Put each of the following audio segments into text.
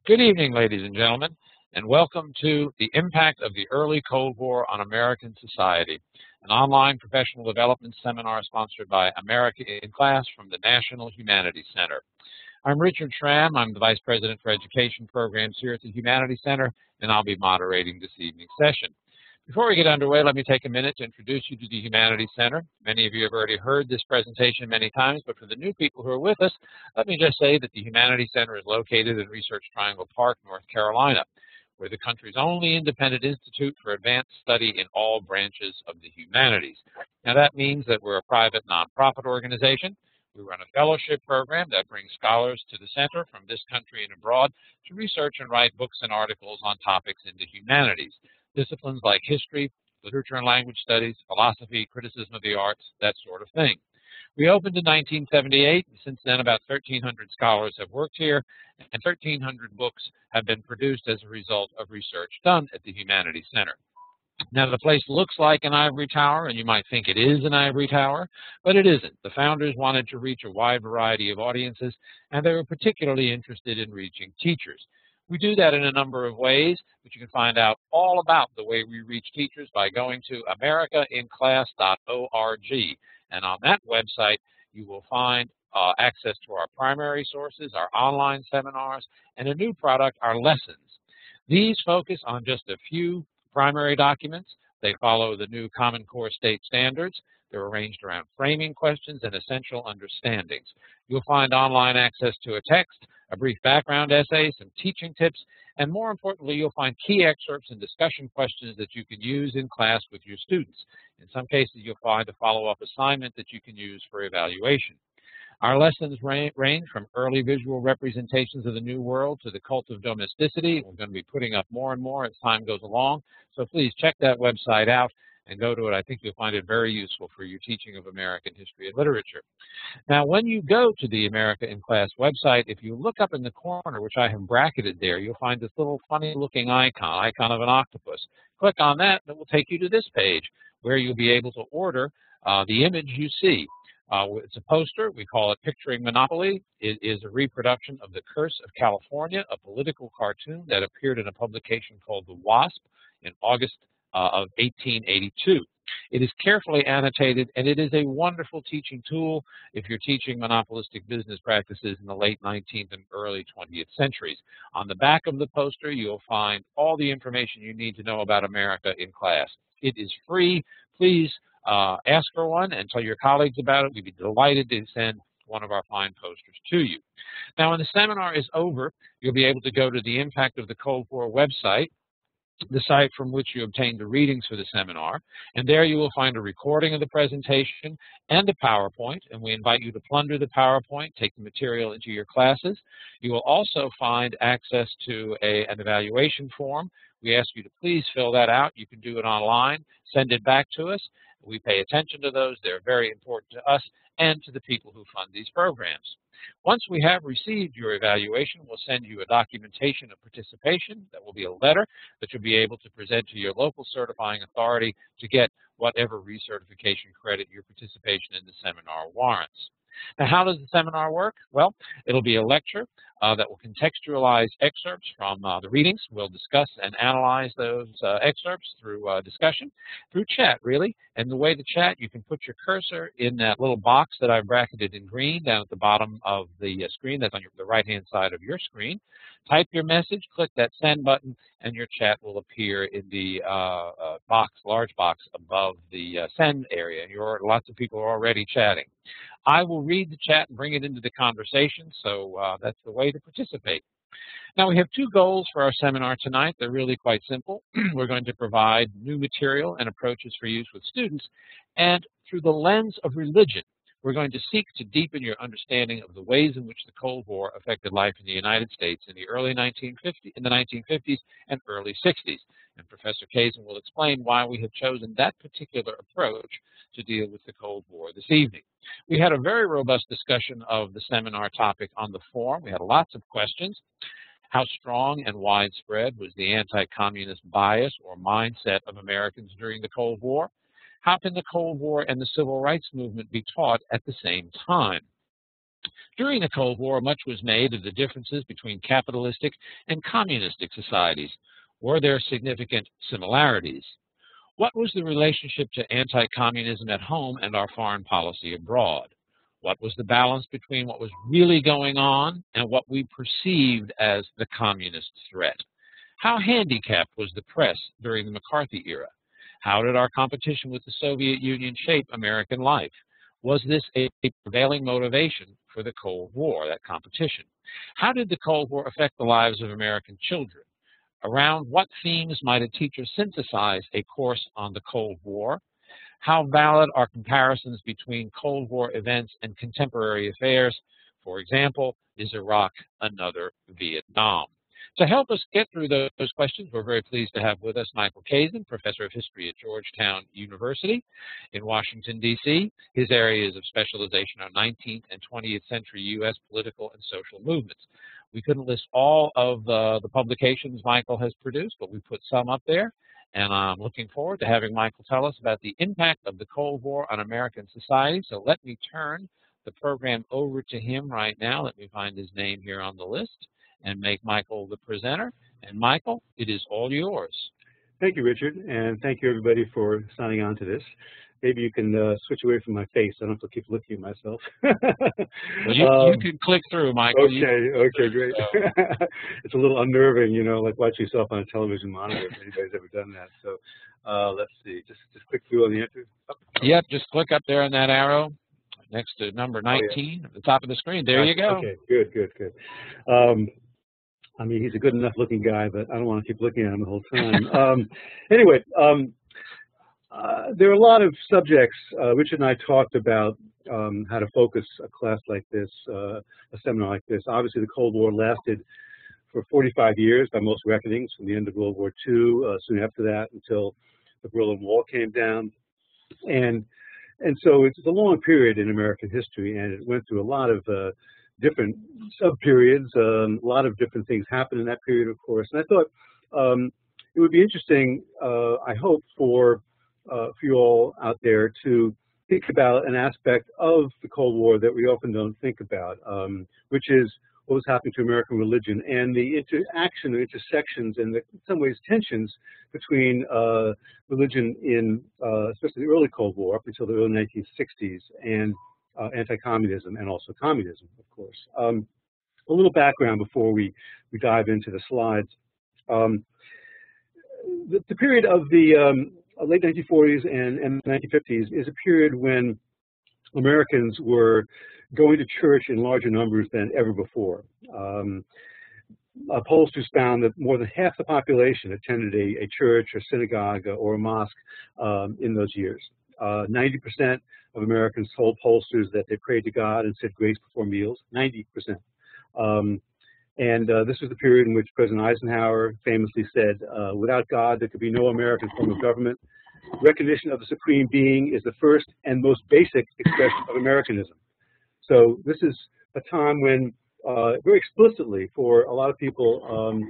Good evening, ladies and gentlemen, and welcome to The Impact of the Early Cold War on American Society, an online professional development seminar sponsored by America in Class from the National Humanities Center. I'm Richard Schramm. I'm the Vice President for Education Programs here at the Humanities Center, and I'll be moderating this evening's session. Before we get underway, let me take a minute to introduce you to the Humanities Center. Many of you have already heard this presentation many times, but for the new people who are with us, let me just say that the Humanities Center is located in Research Triangle Park, North Carolina. We're the country's only independent institute for advanced study in all branches of the humanities. Now that means that we're a private nonprofit organization. We run a fellowship program that brings scholars to the center from this country and abroad to research and write books and articles on topics in the humanities. Disciplines like history, literature and language studies, philosophy, criticism of the arts, that sort of thing. We opened in 1978, and since then about 1,300 scholars have worked here, and 1,300 books have been produced as a result of research done at the Humanities Center. Now, the place looks like an ivory tower, and you might think it is an ivory tower, but it isn't. The founders wanted to reach a wide variety of audiences, and they were particularly interested in reaching teachers. We do that in a number of ways, but you can find out all about the way we reach teachers by going to americainclass.org. And on that website, you will find access to our primary sources, our online seminars, and a new product, our lessons. These focus on just a few primary documents. They follow the new Common Core state standards. They're arranged around framing questions and essential understandings. You'll find online access to a text, a brief background essay, some teaching tips, and more importantly, you'll find key excerpts and discussion questions that you can use in class with your students. In some cases, you'll find a follow-up assignment that you can use for evaluation. Our lessons range from early visual representations of the New World to the cult of domesticity. We're going to be putting up more and more as time goes along, so please check that website out and go to it. I think you'll find it very useful for your teaching of American history and literature. Now, when you go to the America in Class website, if you look up in the corner, which I have bracketed there, you'll find this little funny-looking icon of an octopus. Click on that, and it will take you to this page where you'll be able to order the image you see. It's a poster. We call it Picturing Monopoly. It is a reproduction of The Curse of California, a political cartoon that appeared in a publication called The Wasp in August of 1882. It is carefully annotated, and it is a wonderful teaching tool if you're teaching monopolistic business practices in the late 19th and early 20th centuries. On the back of the poster, you'll find all the information you need to know about America in class. It is free. Please ask for one and tell your colleagues about it. We'd be delighted to send one of our fine posters to you. Now, when the seminar is over, you'll be able to go to the Impact of the Cold War website, the site from which you obtained the readings for the seminar, and there you will find a recording of the presentation and a PowerPoint, and we invite you to plunder the PowerPoint, take the material into your classes. You will also find access to an evaluation form. We ask you to please fill that out. You can do it online, send it back to us. We pay attention to those. They're very important to us and to the people who fund these programs. Once we have received your evaluation, we'll send you a documentation of participation. That will be a letter that you'll be able to present to your local certifying authority to get whatever recertification credit your participation in the seminar warrants. Now, how does the seminar work? Well, it'll be a lecture that will contextualize excerpts from the readings. We'll discuss and analyze those excerpts through discussion, through chat, really. And the way to chat, you can put your cursor in that little box that I've bracketed in green down at the bottom of the screen. That's on the right-hand side of your screen. Type your message, click that send button, and your chat will appear in the large box above the send area. Lots of people are already chatting. I will read the chat and bring it into the conversation, so that's the way to participate. Now, we have two goals for our seminar tonight. They're really quite simple. We're going to provide new material and approaches for use with students, and through the lens of religion, we're going to seek to deepen your understanding of the ways in which the Cold War affected life in the United States in the 1950s and early 60s. And Professor Kazin will explain why we have chosen that particular approach to deal with the Cold War this evening. We had a very robust discussion of the seminar topic on the forum. We had lots of questions. How strong and widespread was the anti-communist bias or mindset of Americans during the Cold War? How can the Cold War and the Civil Rights Movement be taught at the same time? During the Cold War, much was made of the differences between capitalistic and communistic societies. Were there significant similarities? What was the relationship to anti-communism at home and our foreign policy abroad? What was the balance between what was really going on and what we perceived as the communist threat? How handicapped was the press during the McCarthy era? How did our competition with the Soviet Union shape American life? Was this a prevailing motivation for the Cold War, that competition? How did the Cold War affect the lives of American children? Around what themes might a teacher synthesize a course on the Cold War? How valid are comparisons between Cold War events and contemporary affairs? For example, is Iraq another Vietnam? To help us get through those questions, we're very pleased to have with us Michael Kazin, Professor of History at Georgetown University in Washington, D.C. His areas of specialization are 19th and 20th century U.S. political and social movements. We couldn't list all of the publications Michael has produced, but we put some up there. And I'm looking forward to having Michael tell us about the impact of the Cold War on American society. So let me turn the program over to him right now. Let me find his name here on the list and make Michael the presenter. And Michael, it is all yours. Thank you, Richard, and thank you, everybody, for signing on to this. Maybe you can switch away from my face. I don't have to keep looking at myself. Well, you can click through, Michael. Okay, great. So. It's a little unnerving, you know, like watching yourself on a television monitor, if anybody's ever done that. So let's see, just click through on the enter. Yep, just click up there on that arrow next to number 19 at the top of the screen. There you go. Okay, good. I mean, he's a good enough looking guy, but I don't want to keep looking at him the whole time. Anyway, there are a lot of subjects. Richard and I talked about how to focus a class like this, a seminar like this. Obviously, the Cold War lasted for 45 years by most reckonings, from the end of World War II, soon after that, until the Berlin Wall came down. And so it's a long period in American history, and it went through a lot of different sub-periods. A lot of different things happened in that period, of course. And I thought it would be interesting, I hope, for you all out there to think about an aspect of the Cold War that we often don't think about, which is what was happening to American religion and the interaction or intersections and in some ways tensions between religion in especially the early Cold War up until the early 1960s and anti-communism and also communism, of course. A little background before we dive into the slides. The period of the late 1940s and 1950s is a period when Americans were going to church in larger numbers than ever before. Pollsters found that more than half the population attended a church or synagogue or a mosque in those years. 90% of Americans told pollsters that they prayed to God and said grace before meals, 90%. This was the period in which President Eisenhower famously said, without God, there could be no American form of government. Recognition of the supreme being is the first and most basic expression of Americanism. So this is a time when, very explicitly for a lot of people,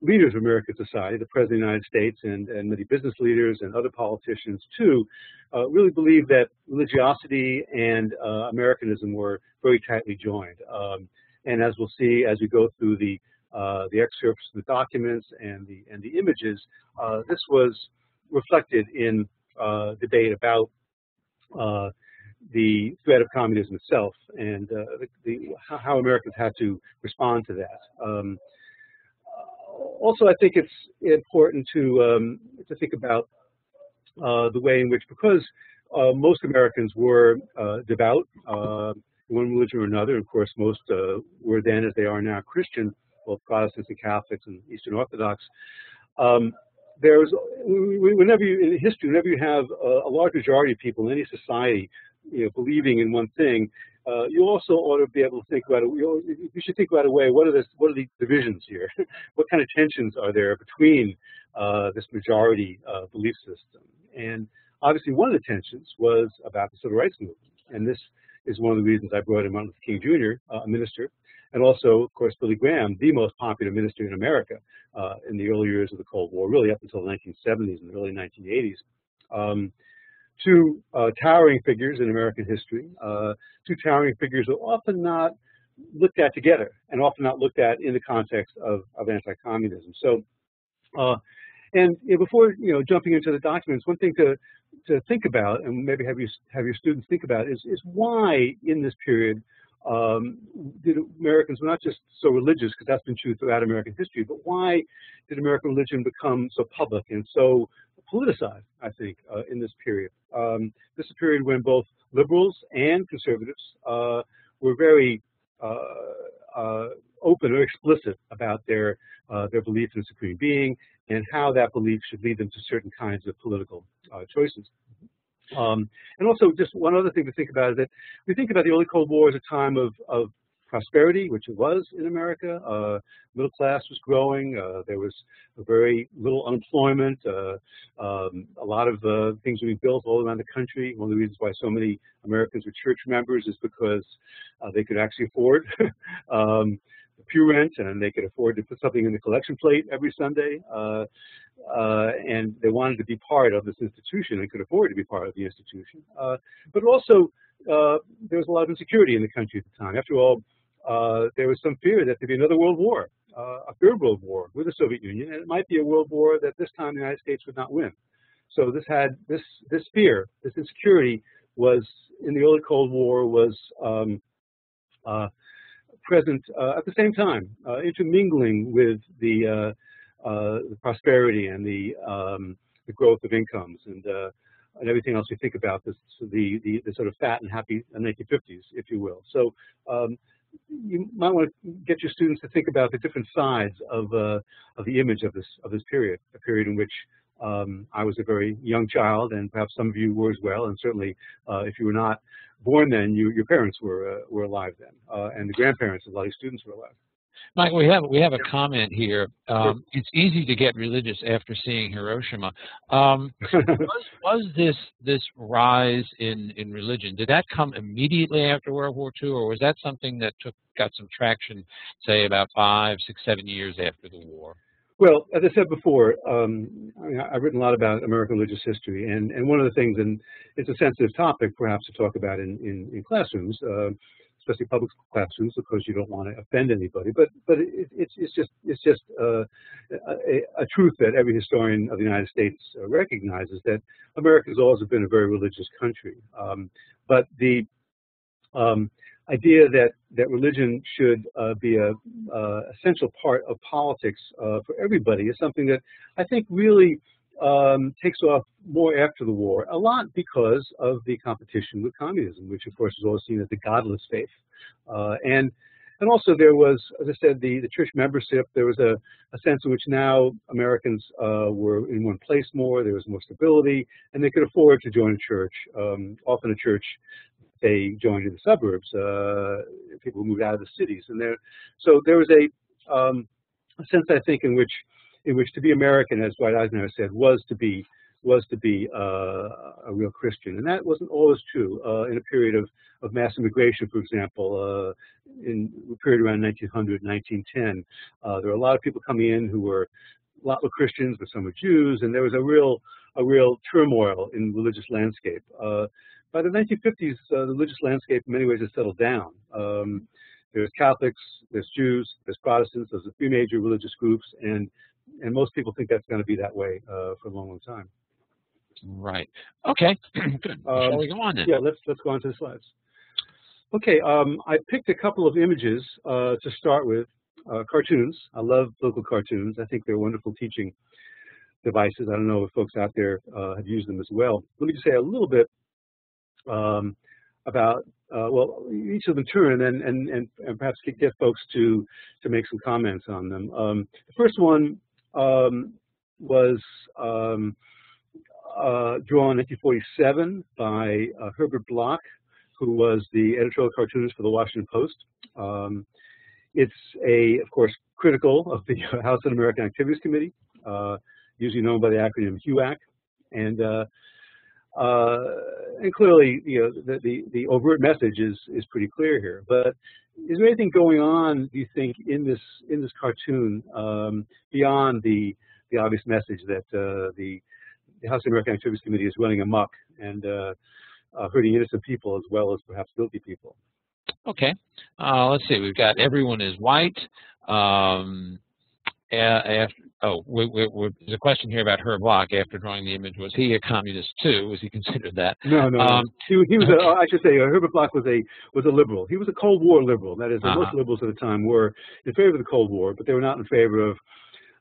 leaders of American society, the President of the United States and many business leaders and other politicians too, really believed that religiosity and Americanism were very tightly joined. And as we'll see as we go through the excerpts, the documents, and the images, this was reflected in debate about the threat of communism itself and how Americans had to respond to that. Also, I think it's important to think about the way in which, because most Americans were devout, one religion or another. Of course, most were then, as they are now, Christian, both Protestants and Catholics and Eastern Orthodox. There's whenever you have a large majority of people in any society, believing in one thing, you also ought to be able to think about it. You should think about a way. What are the divisions here? What kind of tensions are there between this majority belief system? And obviously, one of the tensions was about the civil rights movement, and this is one of the reasons I brought in Martin Luther King Jr., a minister, and also, of course, Billy Graham, the most popular minister in America in the early years of the Cold War, really up until the 1970s and the early 1980s. two towering figures in American history, two towering figures that are often not looked at together and often not looked at in the context of anti-communism. So, and before jumping into the documents, one thing to think about, and maybe have your students think about, is why in this period did Americans were not just so religious, because that's been true throughout American history, but why did American religion become so public and so politicized, I think, in this period? This is a period when both liberals and conservatives were very open or explicit about their belief in a supreme being and how that belief should lead them to certain kinds of political choices. And also, just one other thing to think about is that we think about the early Cold War as a time of prosperity, which it was in America. Middle class was growing. There was very little unemployment. A lot of things were being built all around the country. One of the reasons why so many Americans were church members is because they could actually afford the pew rent, and they could afford to put something in the collection plate every Sunday. And they wanted to be part of this institution and could afford to be part of the institution. But also, there was a lot of insecurity in the country at the time. After all, there was some fear that there'd be another world war, a third world war with the Soviet Union, and it might be a world war that this time the United States would not win. So this fear, this insecurity was, in the early Cold War, was present at the same time, intermingling with the prosperity and the growth of incomes and everything else we think about, the sort of fat and happy 1950s, if you will. So you might want to get your students to think about the different sides of the image of this period, a period in which I was a very young child, and perhaps some of you were as well, and certainly if you were not born then, your parents were alive then, and the grandparents of a lot of students were alive. Mike, we have a comment here. It's easy to get religious after seeing Hiroshima. Was this rise in religion, did that come immediately after World War II, or was that something that got some traction, say, about 5, 6, 7 years after the war? Well, as I said before, I've written a lot about American religious history, and one of the things, and it's a sensitive topic perhaps to talk about in classrooms, especially public classrooms, because you don't want to offend anybody. But it's just a truth that every historian of the United States recognizes, that America has always been a very religious country. But the idea that religion should be a essential part of politics for everybody is something that I think really takes off more after the war, a lot because of the competition with communism, which of course is always seen as the godless faith. And also there was, as I said, the church membership. There was a sense in which now Americans were in one place more, there was more stability, and they could afford to join a church, often a church they joined in the suburbs, people who moved out of the cities. And so there was a sense, I think, in which to be American, as Dwight Eisenhower said, was to be a real Christian, and that wasn't always true. In a period of mass immigration, for example, in the period around 1900, 1910, there were a lot of people coming in who were a lot were Christians, but some were Jews, and there was a real turmoil in the religious landscape. By the 1950s, the religious landscape in many ways has settled down. There's Catholics, there's Jews, there's Protestants. Those are three major religious groups, and most people think that's going to be that way for a long, long time. Right. Okay. Good. Shall we go on then? Yeah. Let's go on to the slides. Okay. I picked a couple of images to start with. Cartoons. I love local cartoons. I think they're wonderful teaching devices. I don't know if folks out there have used them as well. Let me just say a little bit about well, each of them turn and perhaps get folks to make some comments on them. The first one was drawn in 1947 by Herbert Block, who was the editorial cartoonist for the Washington Post. It's of course, critical of the House Un-American Activities Committee, usually known by the acronym HUAC, and clearly, the overt message is pretty clear here. But is there anything going on, do you think, in this cartoon beyond the obvious message that the House American Activities Committee is running amok and hurting innocent people as well as perhaps guilty people. Okay. Let's see. We've got everyone is white. There's a question here about Herbert Block. After drawing the image, was he a communist too? Was he considered that? No. He was. I should say, Herbert Block was a liberal. He was a Cold War liberal. That is, most liberals at the time were in favor of the Cold War, but they were not in favor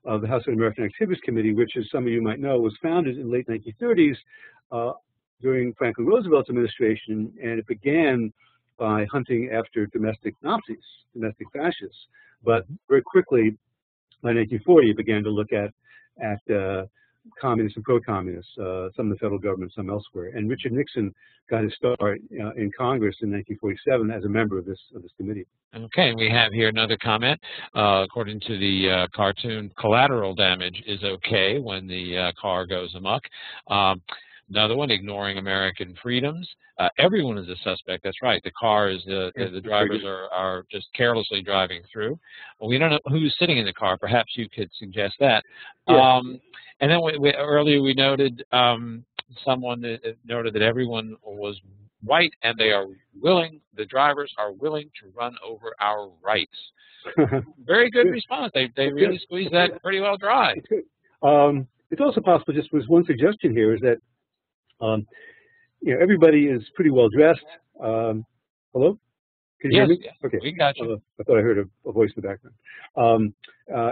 of the House American Activities Committee, which, as some of you might know, was founded in the late 1930s during Franklin Roosevelt's administration, and it began by hunting after domestic Nazis, domestic fascists. But very quickly, by 1940, it began to look at communists and pro-communists, some in the federal government, some elsewhere. And Richard Nixon got his start in Congress in 1947 as a member of this committee. Okay, we have here another comment. According to the cartoon, collateral damage is okay when the car goes amok. Another one, ignoring American freedoms. Everyone is a suspect. That's right. The car is the drivers are just carelessly driving through. Well, we don't know who's sitting in the car. Perhaps you could suggest that. Yeah. And then earlier we noted someone noted that everyone was white and the drivers are willing to run over our rights. Very good response. They really squeezed that pretty well dry. It's also possible, just was one suggestion here, is that everybody is pretty well dressed. Hello? Can you hear me? Yes, okay. We got you. I thought I heard a voice in the background.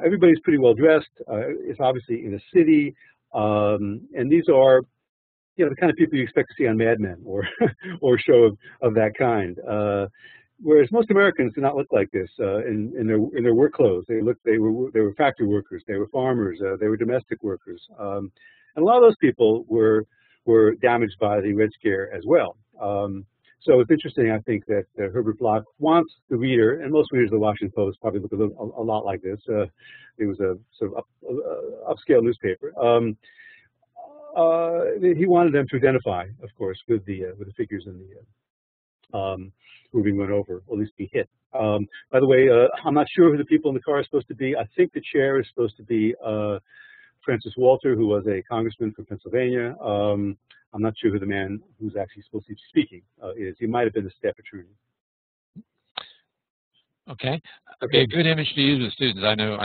Everybody's pretty well dressed. It's obviously in a city, and these are, the kind of people you expect to see on Mad Men or or a show of that kind. Whereas most Americans do not look like this in their work clothes. They were factory workers, they were farmers, they were domestic workers, and a lot of those people were damaged by the Red Scare as well. So it's interesting, I think, that Herbert Block wants the reader, and most readers of the Washington Post probably look a lot like this. It was a sort of upscale newspaper. He wanted them to identify, of course, with the figures in the who were being run over, or at least be hit. By the way, I'm not sure who the people in the car are supposed to be. I think the chair is supposed to be Francis Walter, who was a congressman from Pennsylvania. I'm not sure who the man who's actually supposed to be speaking is. He might have been the staff attorney. Okay. A good image to use with students. I know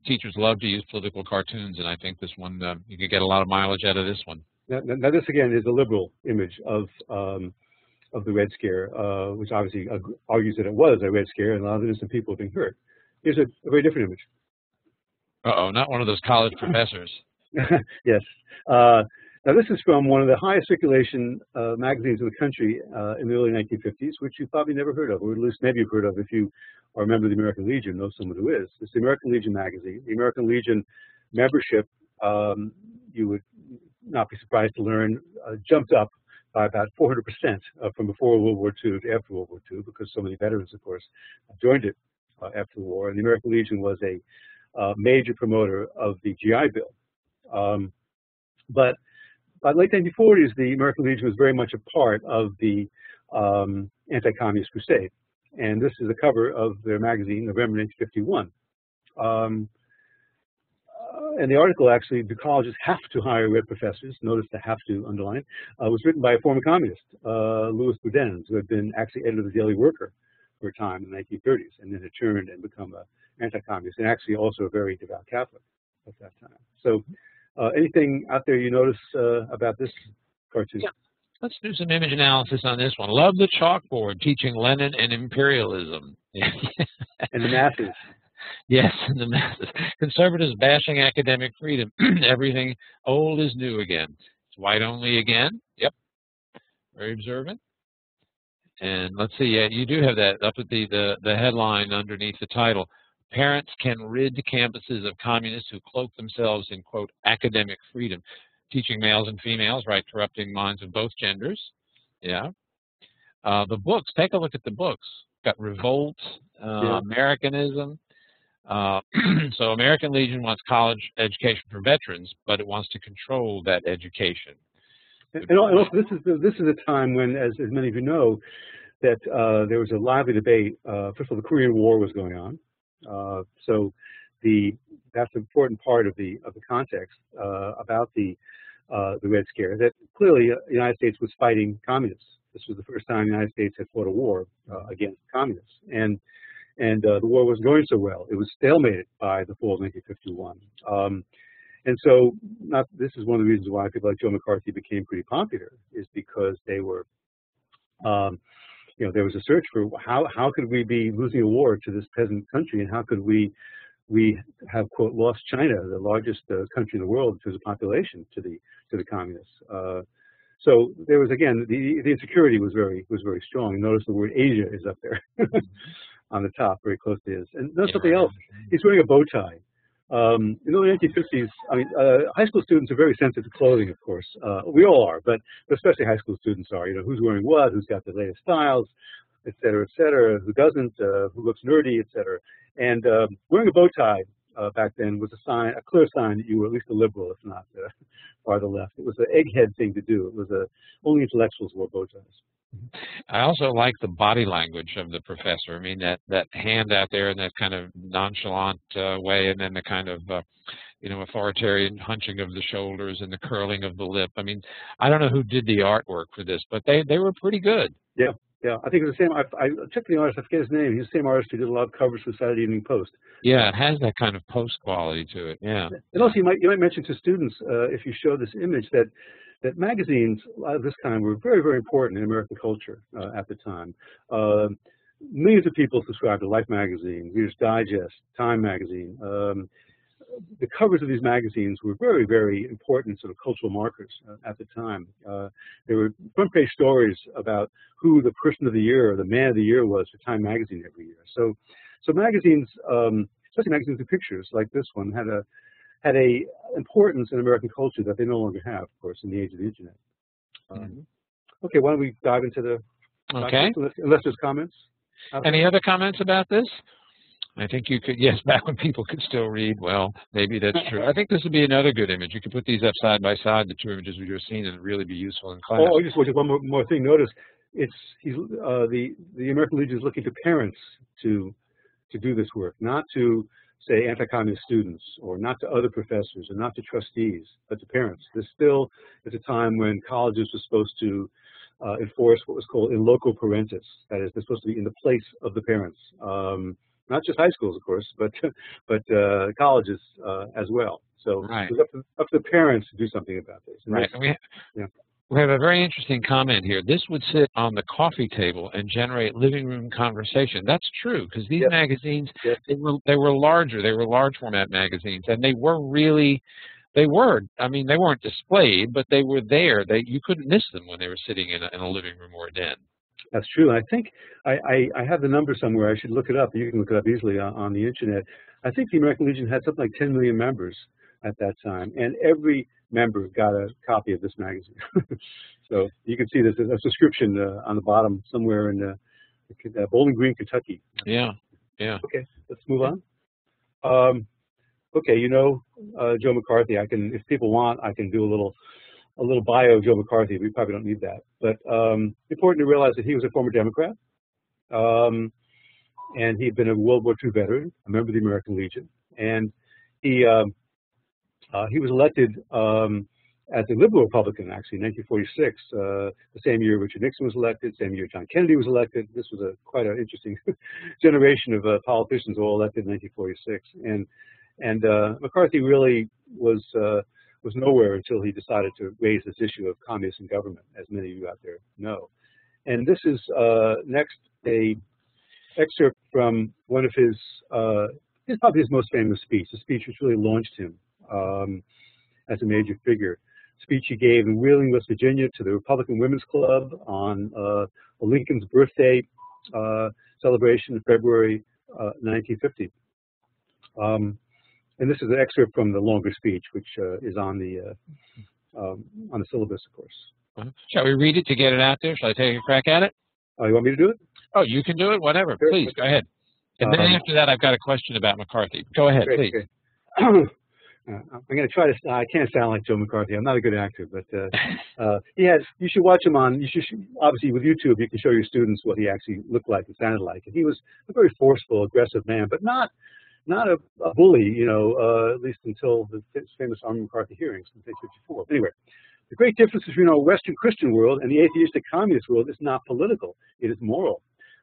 teachers love to use political cartoons, and I think this one you could get a lot of mileage out of this one. Now this again is a liberal image of the Red Scare, which obviously argues that it was a Red Scare and a lot of innocent people being hurt. Here's a very different image. Uh-oh, not one of those college professors. Yes. Now this is from one of the highest circulation magazines in the country in the early 1950s, which you've probably never heard of, or at least maybe you've heard of if you are a member of the American Legion, know someone who is. It's the American Legion magazine. The American Legion membership, you would not be surprised to learn, jumped up by about 400% from before World War II to after World War II, because so many veterans, of course, joined it after the war. And the American Legion was a major promoter of the GI Bill. But by the late 1940s, the American Legion was very much a part of the anti-communist crusade. And this is the cover of their magazine, November 1951. And the article, actually, the colleges have to hire red professors. Notice the "have to" underline. Was written by a former communist, Louis Boudin, who had been actually editor of the Daily Worker for a time in the 1930s, and then had turned and become an anti-communist, and actually also a very devout Catholic at that time. So anything out there you notice about this cartoon? Yeah. Let's do some image analysis on this one. Love the chalkboard, teaching Lenin and imperialism. And the masses. Yes, and the masses. Conservatives bashing academic freedom. Everything old is new again. It's white only again. Yep. Very observant. And let's see, yeah, you do have that up at the headline underneath the title. Parents can rid campuses of communists who cloak themselves in, quote, academic freedom. Teaching males and females, right, corrupting minds of both genders. Yeah. The books, take a look at the books. Got Revolt, Yeah. Americanism. So American Legion wants college education for veterans, but it wants to control that education. And also, this is a time when, as many of you know, that there was a lively debate. First of all, the Korean War was going on, so that's an important part of the context about the the Red Scare, that clearly the United States was fighting communists. This was the first time the United States had fought a war against communists, and the war wasn't going so well. It was stalemated by the fall of 1951. And so this is one of the reasons why people like Joe McCarthy became pretty popular, is because they were, there was a search for how could we be losing a war to this peasant country, and how could we have, quote, lost China, the largest country in the world in terms of population, to the communists. So there was, again, the insecurity was very strong. Notice the word Asia is up there on the top, very close to his. And notice something else. He's wearing a bow tie. In the 1950s, I mean, high school students are very sensitive to clothing, of course. We all are, but especially high school students are. Who's wearing what, who's got the latest styles, et cetera, who doesn't, who looks nerdy, et cetera. And wearing a bow tie back then was a clear sign that you were at least a liberal, if not far to the left. It was an egghead thing to do. It was only intellectuals wore bow ties. I also like the body language of the professor. I mean, that hand out there in that kind of nonchalant way, and then the kind of authoritarian hunching of the shoulders and the curling of the lip. I mean, I don't know who did the artwork for this, but they were pretty good. Yeah. I think it was the same. I checked the artist. I forget his name. He's the same artist who did a lot of covers for Saturday Evening Post. Yeah, it has that kind of post quality to it. Yeah. And also, you might mention to students, if you show this image, that magazines of this kind were very, very important in American culture at the time. Millions of people subscribed to Life magazine, Reader's Digest, Time magazine. The covers of these magazines were very, very important sort of cultural markers at the time. There were front-page stories about who the person of the year or the man of the year was for Time magazine every year. So magazines, especially magazines with pictures like this one, had a importance in American culture that they no longer have, of course, in the age of the internet. Okay, why don't we dive into the unless there's comments? Any other comments about this? I think you could, yes, back when people could still read. Well, maybe that's true. I think this would be another good image. You could put these up side by side, the two images we just seen, and really be useful in class. Oh, just one more thing. Notice the American Legion is looking to parents to do this work, not to, say, anti-communist students, or not to other professors, or not to trustees, but to parents. This still is a time when colleges were supposed to enforce what was called in loco parentis. That is, they're supposed to be in the place of the parents. Not just high schools, of course, but colleges as well. So it's up to the parents to do something about this. And we have a very interesting comment here. This would sit on the coffee table and generate living room conversation. That's true, because these magazines, they were larger. They were large format magazines, and they weren't displayed, but they were there. You couldn't miss them when they were sitting in a living room or a den. That's true. And I think I have the number somewhere. I should look it up. You can look it up easily on the internet. I think the American Legion had something like 10 million members at that time, and every member got a copy of this magazine. So you can see there's a subscription on the bottom somewhere in Bowling Green, Kentucky. Yeah. Okay, let's move on. Okay, Joe McCarthy. If people want, I can do a little bio of Joe McCarthy. We probably don't need that, but important to realize that he was a former Democrat, and he'd been a World War II veteran, a member of the American Legion, and he was elected as a liberal Republican, actually, in 1946, the same year Richard Nixon was elected, same year John Kennedy was elected. This was quite an interesting generation of politicians all elected in 1946, and McCarthy really was nowhere until he decided to raise this issue of communism in government, as many of you out there know. And this is next a excerpt from one of his probably his most famous speech, a speech which really launched him as a major figure. Speech he gave in Wheeling, West Virginia, to the Republican Women's Club on Lincoln's birthday celebration in February 1950. And this is an excerpt from the longer speech, which is on the syllabus, of course. Shall we read it to get it out there? Shall I take a crack at it? You want me to do it? Oh, you can do it. Whatever. Sure. Please go ahead. And then after that, I've got a question about McCarthy. Go ahead, great, please. Great. I'm going to try to. I can't sound like Joe McCarthy. I'm not a good actor, but you should watch him on. Obviously with YouTube, you can show your students what he actually looked like and sounded like. And he was a very forceful, aggressive man, but not not a bully, you know, at least until the famous McCarthy Hearings in 1954. Anyway, the great difference between our Western Christian world and the atheistic communist world is not political, it is moral.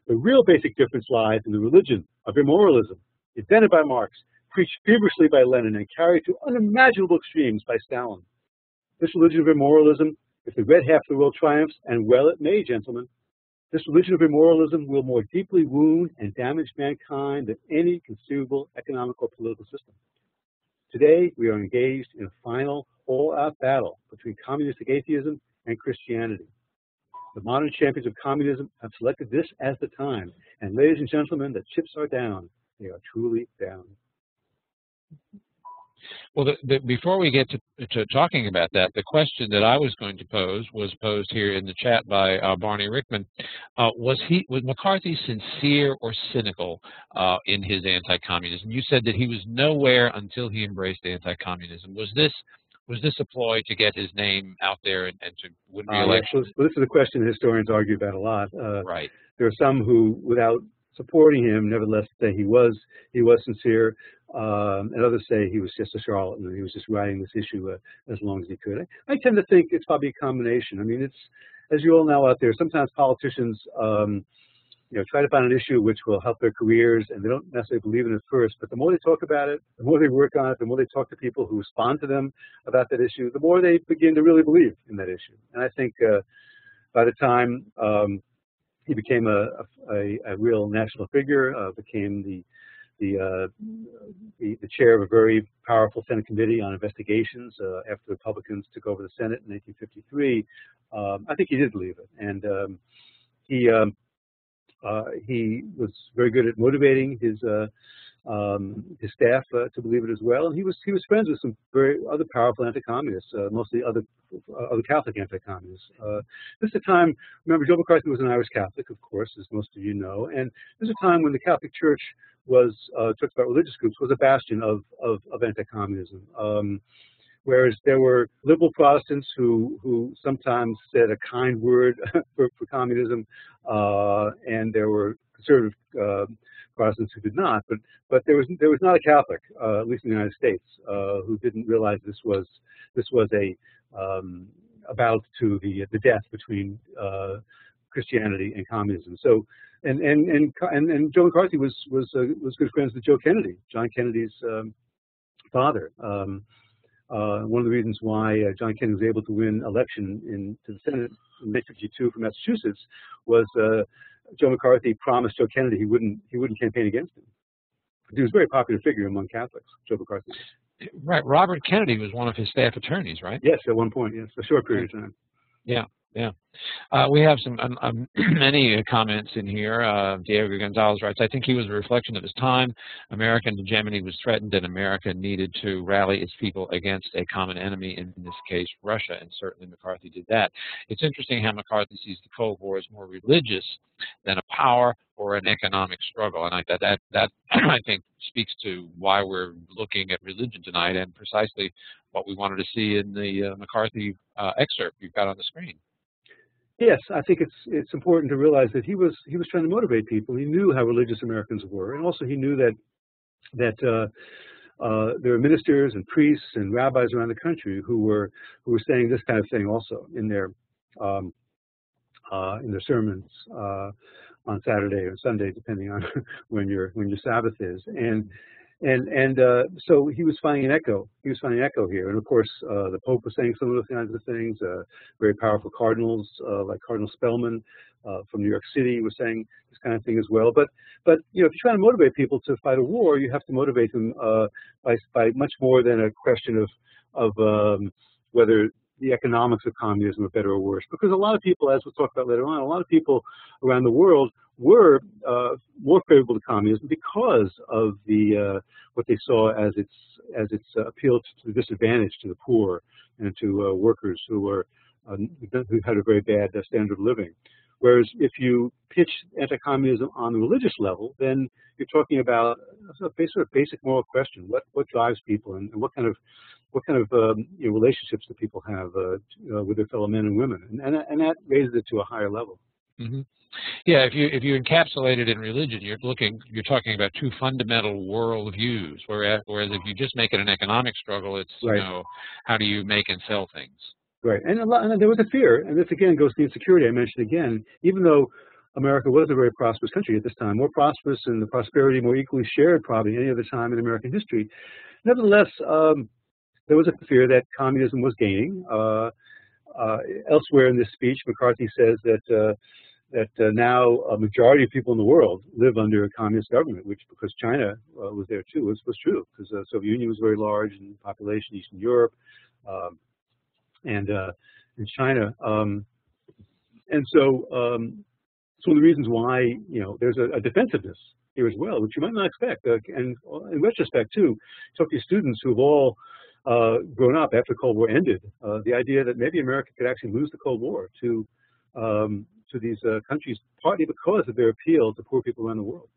The real basic difference lies in the religion of immoralism, invented by Marx, preached feverishly by Lenin, and carried to unimaginable extremes by Stalin. This religion of immoralism, if the red half of the world triumphs, and well it may, gentlemen, this religion of immoralism will more deeply wound and damage mankind than any conceivable economic or political system. Today, we are engaged in a final, all-out battle between communistic atheism and Christianity. The modern champions of communism have selected this as the time. And ladies and gentlemen, the chips are down. They are truly down. Well, before we get to talking about that, the question that I was going to pose was posed here in the chat by Barney Rickman. Was McCarthy sincere or cynical in his anti-communism? You said that he was nowhere until he embraced anti-communism. Was this a ploy to get his name out there and to win re-election? Well, this is a question historians argue about a lot. Right. There are some who, without supporting him, nevertheless say he was sincere, and others say he was just a charlatan and he was just riding this issue as long as he could. I tend to think it's probably a combination. I mean, it's, as you all know out there, sometimes politicians you know, try to find an issue which will help their careers, and they don't necessarily believe in it first, but the more they talk about it, the more they work on it, the more they talk to people who respond to them about that issue, the more they begin to really believe in that issue. And I think by the time he became a real national figure, became the chair of a very powerful Senate Committee on Investigations after the Republicans took over the Senate in 1953, I think he did believe it. And he was very good at motivating his staff to believe it as well, and he was friends with some very other powerful anti-communists, mostly other Catholic anti-communists. This is a time. Remember, Joe McCarthy was an Irish Catholic, of course, as most of you know, and this is a time when the Catholic Church was talked about religious groups was a bastion of anti-communism. Whereas there were liberal Protestants who sometimes said a kind word for communism, and there were conservative Protestants who did not. But there was not a Catholic, at least in the United States, who didn't realize this was a bout to the death between Christianity and communism. So and Joe McCarthy was good friends with Joe Kennedy, John Kennedy's father. One of the reasons why John Kennedy was able to win election to the Senate in 1952 from Massachusetts was Joe McCarthy promised Joe Kennedy he wouldn't campaign against him. He was a very popular figure among Catholics, Joe McCarthy. Right. Robert Kennedy was one of his staff attorneys, right? Yes, at one point, yes, a short period of time. Yeah, yeah. We have some many comments in here. Diego Gonzalez writes, I think he was a reflection of his time. American hegemony was threatened and America needed to rally its people against a common enemy, in this case, Russia, and certainly McCarthy did that. It's interesting how McCarthy sees the Cold War as more religious than a power or an economic struggle, and that I think speaks to why we're looking at religion tonight and precisely what we wanted to see in the McCarthy excerpt you've got on the screen. Yes, I think it's important to realize that he was trying to motivate people. He knew how religious Americans were, and also he knew that there were ministers and priests and rabbis around the country who were saying this kind of thing also in their sermons on Saturday or Sunday, depending on when your Sabbath is, and so he was finding an echo. He was finding an echo here, and of course, the Pope was saying some of those kinds of things. Very powerful cardinals like Cardinal Spellman from New York City was saying this kind of thing as well. But you know, if you're trying to motivate people to fight a war, you have to motivate them by much more than a question of whether the economics of communism are better or worse. Because a lot of people, as we'll talk about later on, a lot of people around the world were more favorable to communism because of what they saw as its appeal to the disadvantaged, to the poor, and to workers who had a very bad standard of living. Whereas if you pitch anti-communism on the religious level, then you're talking about a basic moral question: what drives people, and what kind of you know, relationships do people have with their fellow men and women, and that raises it to a higher level. Mm-hmm. Yeah, if you encapsulate it in religion, you're talking about two fundamental worldviews. Whereas if you just make it an economic struggle, it's Right. you know, how do you make and sell things? Right, and there was a fear, and this again goes to the insecurity I mentioned again. Even though America was a very prosperous country at this time, more prosperous and the prosperity more equally shared probably any other time in American history, nevertheless, there was a fear that communism was gaining. Elsewhere in this speech, McCarthy says that now a majority of people in the world live under a communist government, which, because China was there too, was true, because the Soviet Union was very large in population, Eastern Europe, and in China, and so it's one of the reasons why there's a defensiveness here as well, which you might not expect. And in retrospect too, talk to students who've all grown up after the Cold War ended, the idea that maybe America could actually lose the Cold War to these countries, partly because of their appeal to poor people around the world.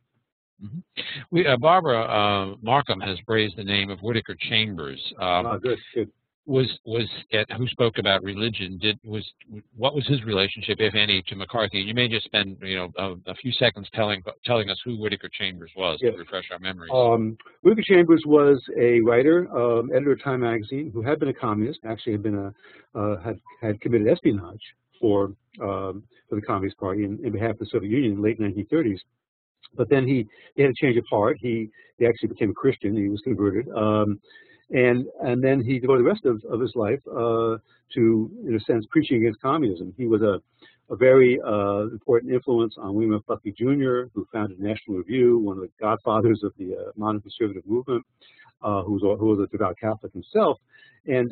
Mm-hmm. Barbara Markham has raised the name of Whittaker Chambers. Good. Who spoke about religion? What was his relationship, if any, to McCarthy? You may just spend a few seconds telling us who Whittaker Chambers was, to refresh our memories. Whittaker Chambers was a writer, editor of Time magazine, who had been a communist. Actually, had been had committed espionage for the Communist Party in behalf of the Soviet Union in the late 1930s. But then he had a change of heart. He actually became a Christian. He was converted. And then he devoted the rest of his life to, in a sense, preaching against communism. He was a very important influence on William F. Buckley Jr., who founded National Review, one of the godfathers of the modern conservative movement, who was a devout Catholic himself. And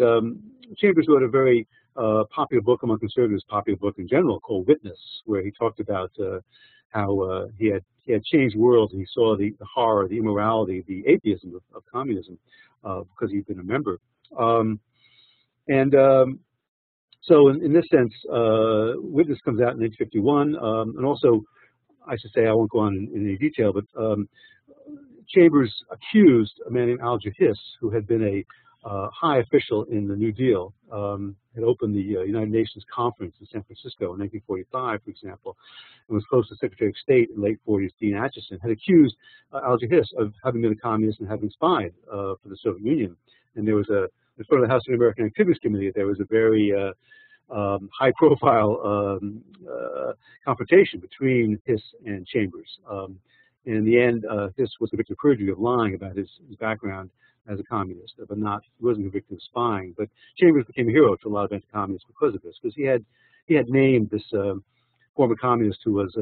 Chambers wrote a very popular book among conservatives, popular book in general, called Witness, where he talked about how he had changed worlds, and he saw the horror, the immorality, the atheism of communism, because he'd been a member. So in this sense, Witness comes out in 1951, and also, I should say, I won't go on in any detail, but Chambers accused a man named Alger Hiss, who had been a high official in the New Deal, had opened the United Nations conference in San Francisco in 1945, for example, and was close to Secretary of State in the late 40s, Dean Acheson, had accused Alger Hiss of having been a communist and having spied for the Soviet Union. And there was as part of the House American Activities Committee, there was a very high-profile confrontation between Hiss and Chambers. And in the end, Hiss was convicted of perjury, of lying about his background as a communist, but he wasn't convicted of spying. But Chambers became a hero to a lot of anti-communists because of this, because he had named this former communist who was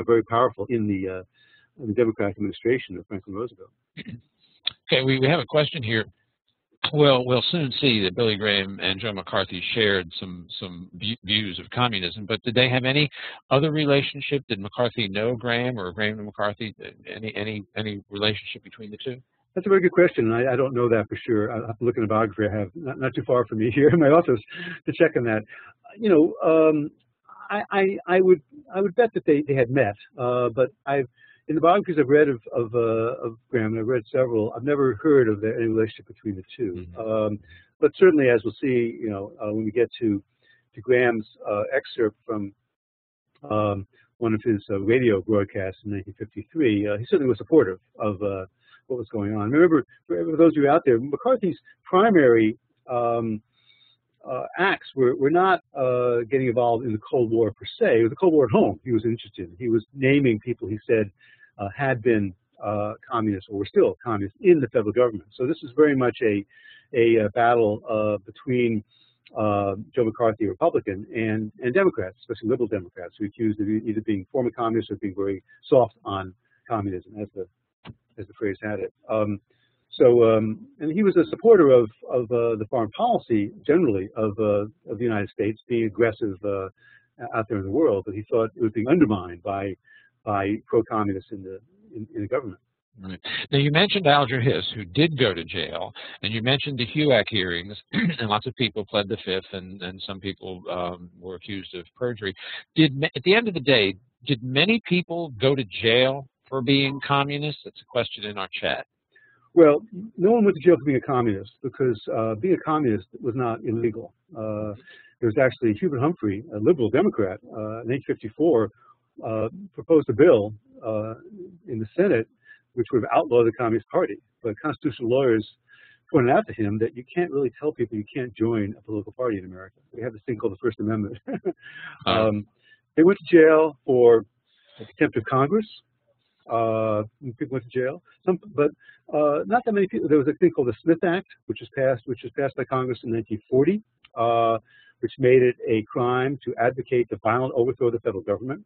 very powerful in the Democratic administration of Franklin Roosevelt. Okay, we have a question here. We'll soon see that Billy Graham and Joe McCarthy shared some views of communism, but did they have any other relationship? Did McCarthy know Graham, or Graham and McCarthy? Any relationship between the two? That's a very good question, and I don't know that for sure. I'll have to look in the biography I have not too far from me here in my office to check on that. I would bet that they had met, but in the biographies I've read of Graham, and I've read several, I've never heard of any relationship between the two. Mm-hmm. But certainly, as we'll see, when we get to Graham's excerpt from one of his radio broadcasts in 1953, he certainly was supportive of what was going on. Remember, for those of you out there, McCarthy's primary acts were not getting involved in the Cold War per se. It was the Cold War at home he was interested in. He was naming people he said had been communists or were still communists in the federal government. So this is very much a battle between Joe McCarthy, a Republican, and Democrats, especially liberal Democrats, who accused of either being former communists or being very soft on communism, as the phrase had it. And he was a supporter of the foreign policy generally of the United States, being aggressive out there in the world, but he thought it was being undermined by pro-communists in the government. Right. Now, you mentioned Alger Hiss, who did go to jail, and you mentioned the HUAC hearings, and lots of people pled the Fifth, and some people were accused of perjury. At the end of the day, did many people go to jail for being communists? That's a question in our chat. Well, no one went to jail for being a communist, because being a communist was not illegal. There was actually Hubert Humphrey, a liberal Democrat, in 1954, proposed a bill in the Senate which would have outlawed the Communist Party. But constitutional lawyers pointed out to him that you can't really tell people you can't join a political party in America. We have this thing called the First Amendment. They went to jail for contempt of Congress. People went to jail. But not that many people. There was a thing called the Smith Act, which was passed by Congress in 1940, which made it a crime to advocate the violent overthrow of the federal government.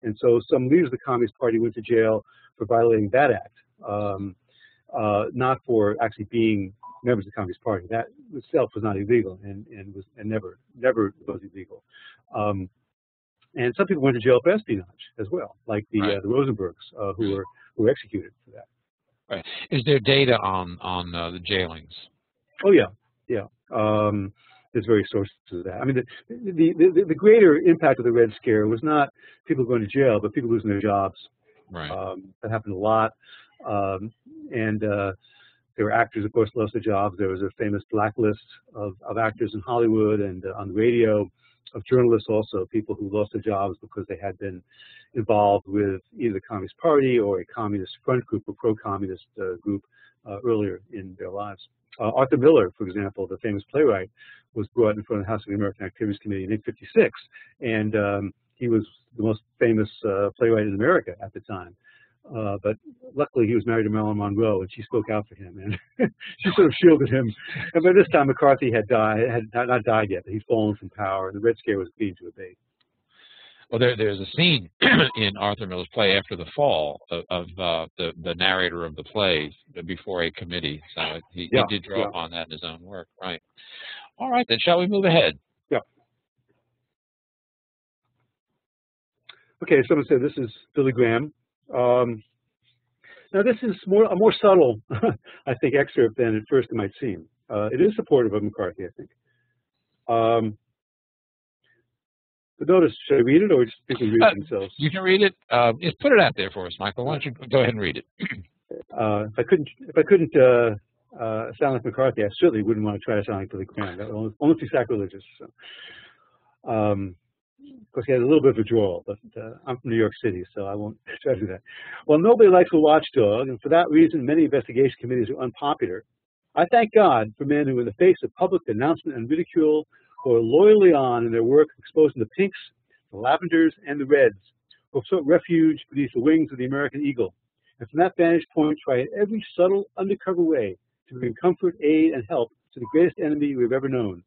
And so some leaders of the Communist Party went to jail for violating that act, not for actually being members of the Communist Party. That itself was not illegal and never was illegal. And some people went to jail for espionage as well, like the Rosenbergs, who were executed for that. Right. Is there data on the jailings? Oh yeah. There's various sources of that. I mean, the greater impact of the Red Scare was not people going to jail, but people losing their jobs. Right. That happened a lot. There were actors, of course, lost their jobs. There was a famous blacklist of actors in Hollywood and on the radio, of journalists also, people who lost their jobs because they had been involved with either the Communist Party or a communist front group or pro-communist group earlier in their lives. Arthur Miller, for example, the famous playwright, was brought in front of the House of the American Activities Committee in 1956, and he was the most famous playwright in America at the time. But luckily, he was married to Marilyn Monroe, and she spoke out for him, and she sort of shielded him. And by this time, McCarthy had not died yet, but he'd fallen from power, and the Red Scare was beginning to abate. Well, there's a scene in Arthur Miller's play after the fall of the narrator of the play before a committee. So he did draw upon that in his own work, right? All right, then shall we move ahead? Yeah. Okay, someone said this is Billy Graham. Now this is a more subtle, I think, excerpt than at first it might seem. It is supportive of McCarthy, I think. But notice, should I read it, or just people read it themselves? You can read it. Just put it out there for us, Michael. Why don't you go ahead and read it? If I couldn't sound like McCarthy, I certainly wouldn't want to try to sound like Billy Graham. That would almost be sacrilegious. So. Of course, he has a little bit of a drawl, but I'm from New York City, so I won't try to do that. Well, nobody likes a watchdog, and for that reason, many investigation committees are unpopular. I thank God for men who, in the face of public denouncement and ridicule, go loyally on in their work exposing the pinks, the lavenders, and the reds, who have sought refuge beneath the wings of the American eagle, and from that vantage point, try in every subtle, undercover way to bring comfort, aid, and help to the greatest enemy we've ever known,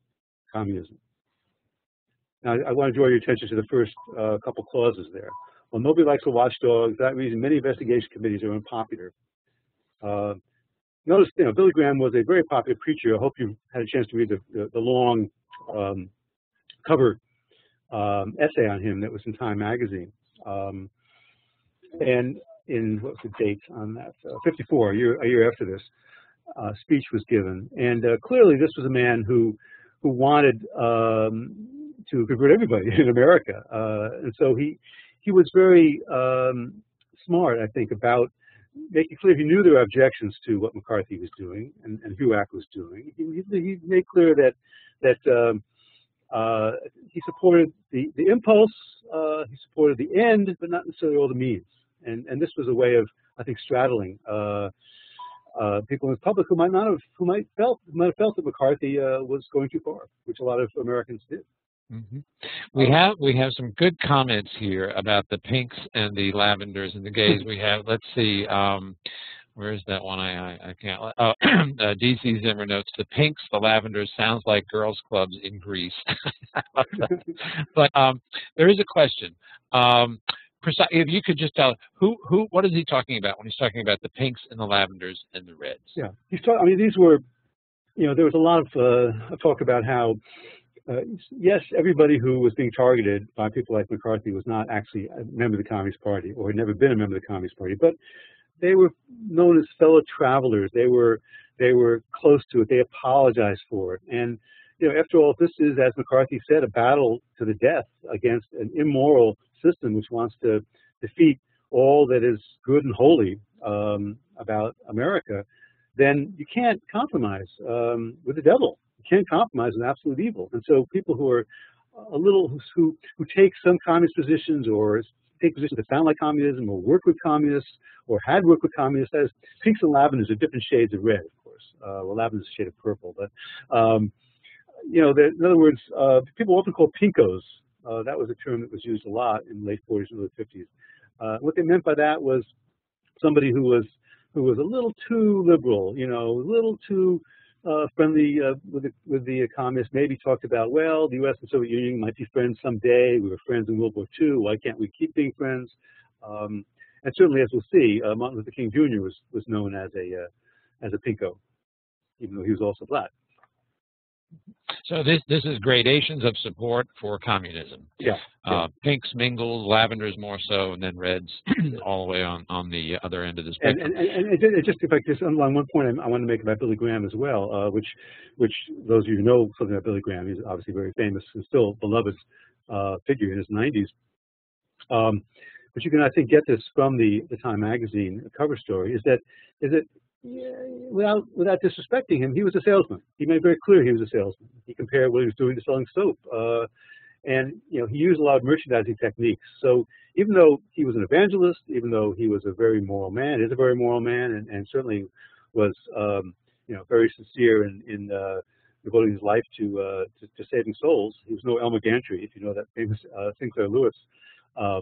communism. Now, I want to draw your attention to the first couple clauses there. Well, nobody likes a watchdog. For that reason, many investigation committees are unpopular. Notice, Billy Graham was a very popular preacher. I hope you had a chance to read the long cover essay on him that was in Time magazine. And in, what's the date on that? 54, a year after this, speech was given. And clearly, this was a man who wanted to convert everybody in America, and so he was very smart, I think, about making clear he knew there were objections to what McCarthy was doing and HUAC was doing. He made clear that he supported the impulse, he supported the end, but not necessarily all the means. And this was a way of, I think, straddling people in the public who might have felt that McCarthy was going too far, which a lot of Americans did. Mm-hmm. We have some good comments here about the pinks and the lavenders and the gays. We have, let's see, where's that one? I can't. DC Zimmer notes the pinks, the lavenders sounds like girls' clubs in Greece. But there is a question. If you could just tell what is he talking about when he's talking about the pinks and the lavenders and the reds? Yeah, he's talking. I mean, these were, there was a lot of talk about how. Yes, everybody who was being targeted by people like McCarthy was not actually a member of the Communist Party or had never been a member of the Communist Party, but they were known as fellow travelers. They were close to it. They apologized for it. And after all, this is, as McCarthy said, a battle to the death against an immoral system which wants to defeat all that is good and holy about America. Then you can't compromise with the devil. Can't compromise with absolute evil. And so people who are who take some communist positions or take positions that sound like communism or work with communists or had worked with communists. As pinks and lavenders are different shades of red, of course. Well, lavender is a shade of purple, but you know, in other words, people often call pinkos. That was a term that was used a lot in the late 40s and early 50s. What they meant by that was somebody who was a little too liberal, you know, a little too friendly with the communists. Maybe talked about, well, the U.S. and Soviet Union might be friends someday. We were friends in World War II. Why can't we keep being friends? And certainly, as we'll see, Martin Luther King Jr. was known as a pinko, even though he was also black. So this is gradations of support for communism. Yeah. Pinks mingle, lavenders more so, and then reds all the way on the other end of the spectrum. And just if I just on one point I want to make about Billy Graham as well, which those of you who know something about Billy Graham, he's obviously very famous and still beloved figure in his 90s. But you can, I think, get this from the Time magazine cover story. Is that without disrespecting him, he was a salesman. He made very clear he was a salesman. He compared what he was doing to selling soap, and you know, he used a lot of merchandising techniques. So even though he was an evangelist, even though he was a very moral man, is a very moral man, and certainly was you know, very sincere in devoting his life to saving souls. He was no Elmer Gantry, if you know that famous Sinclair Lewis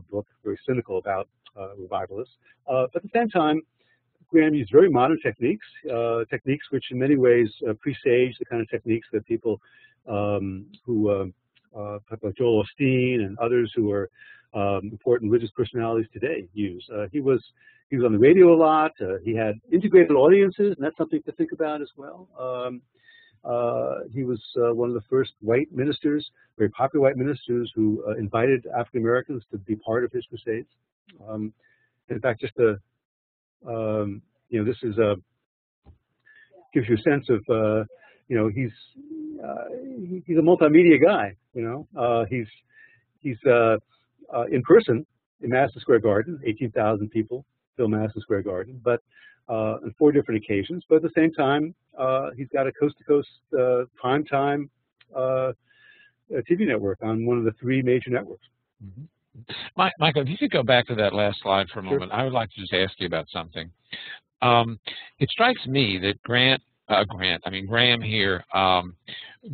book, very cynical about revivalists. But at the same time, Graham used very modern techniques, techniques which in many ways presage the kind of techniques that people who like Joel Osteen and others who are important religious personalities today use. He was on the radio a lot. He had integrated audiences, and that's something to think about as well. He was one of the first white ministers, very popular white ministers, who invited African Americans to be part of his crusades. In fact, just you know, this is gives you a sense of you know, he's a multimedia guy. You know, he's in person in Madison Square Garden, 18,000 people fill Madison Square Garden, but on 4 different occasions. But at the same time, he's got a coast-to-coast primetime TV network on one of the 3 major networks. Mm-hmm. Michael, if you could go back to that last slide for a Sure. moment, I would like to just ask you about something. It strikes me that Graham here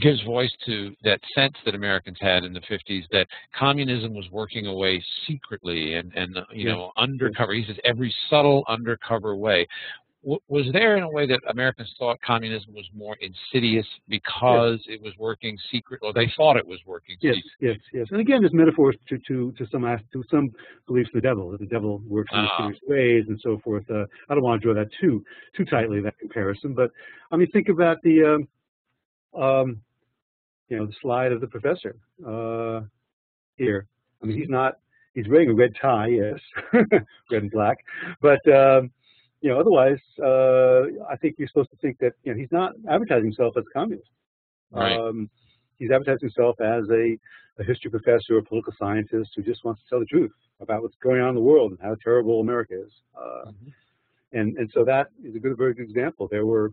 gives voice to that sense that Americans had in the 50s that communism was working away secretly and you know, undercover. He says every subtle undercover way. Was there in a way that Americans thought communism was more insidious because it was working secret, or they thought it was working secret? Yes. And again, there's metaphors to some beliefs in the devil, that the devil works in mysterious ways and so forth. I don't want to draw that too tightly, that comparison, but I mean, think about the you know, the slide of the professor here. I mean, he's wearing a red tie, yes, red and black, but you know, otherwise, I think you're supposed to think that, you know, he's not advertising himself as a communist. Right. He's advertising himself as a history professor or political scientist who just wants to tell the truth about what's going on in the world and how terrible America is. And so that is a very good example. There was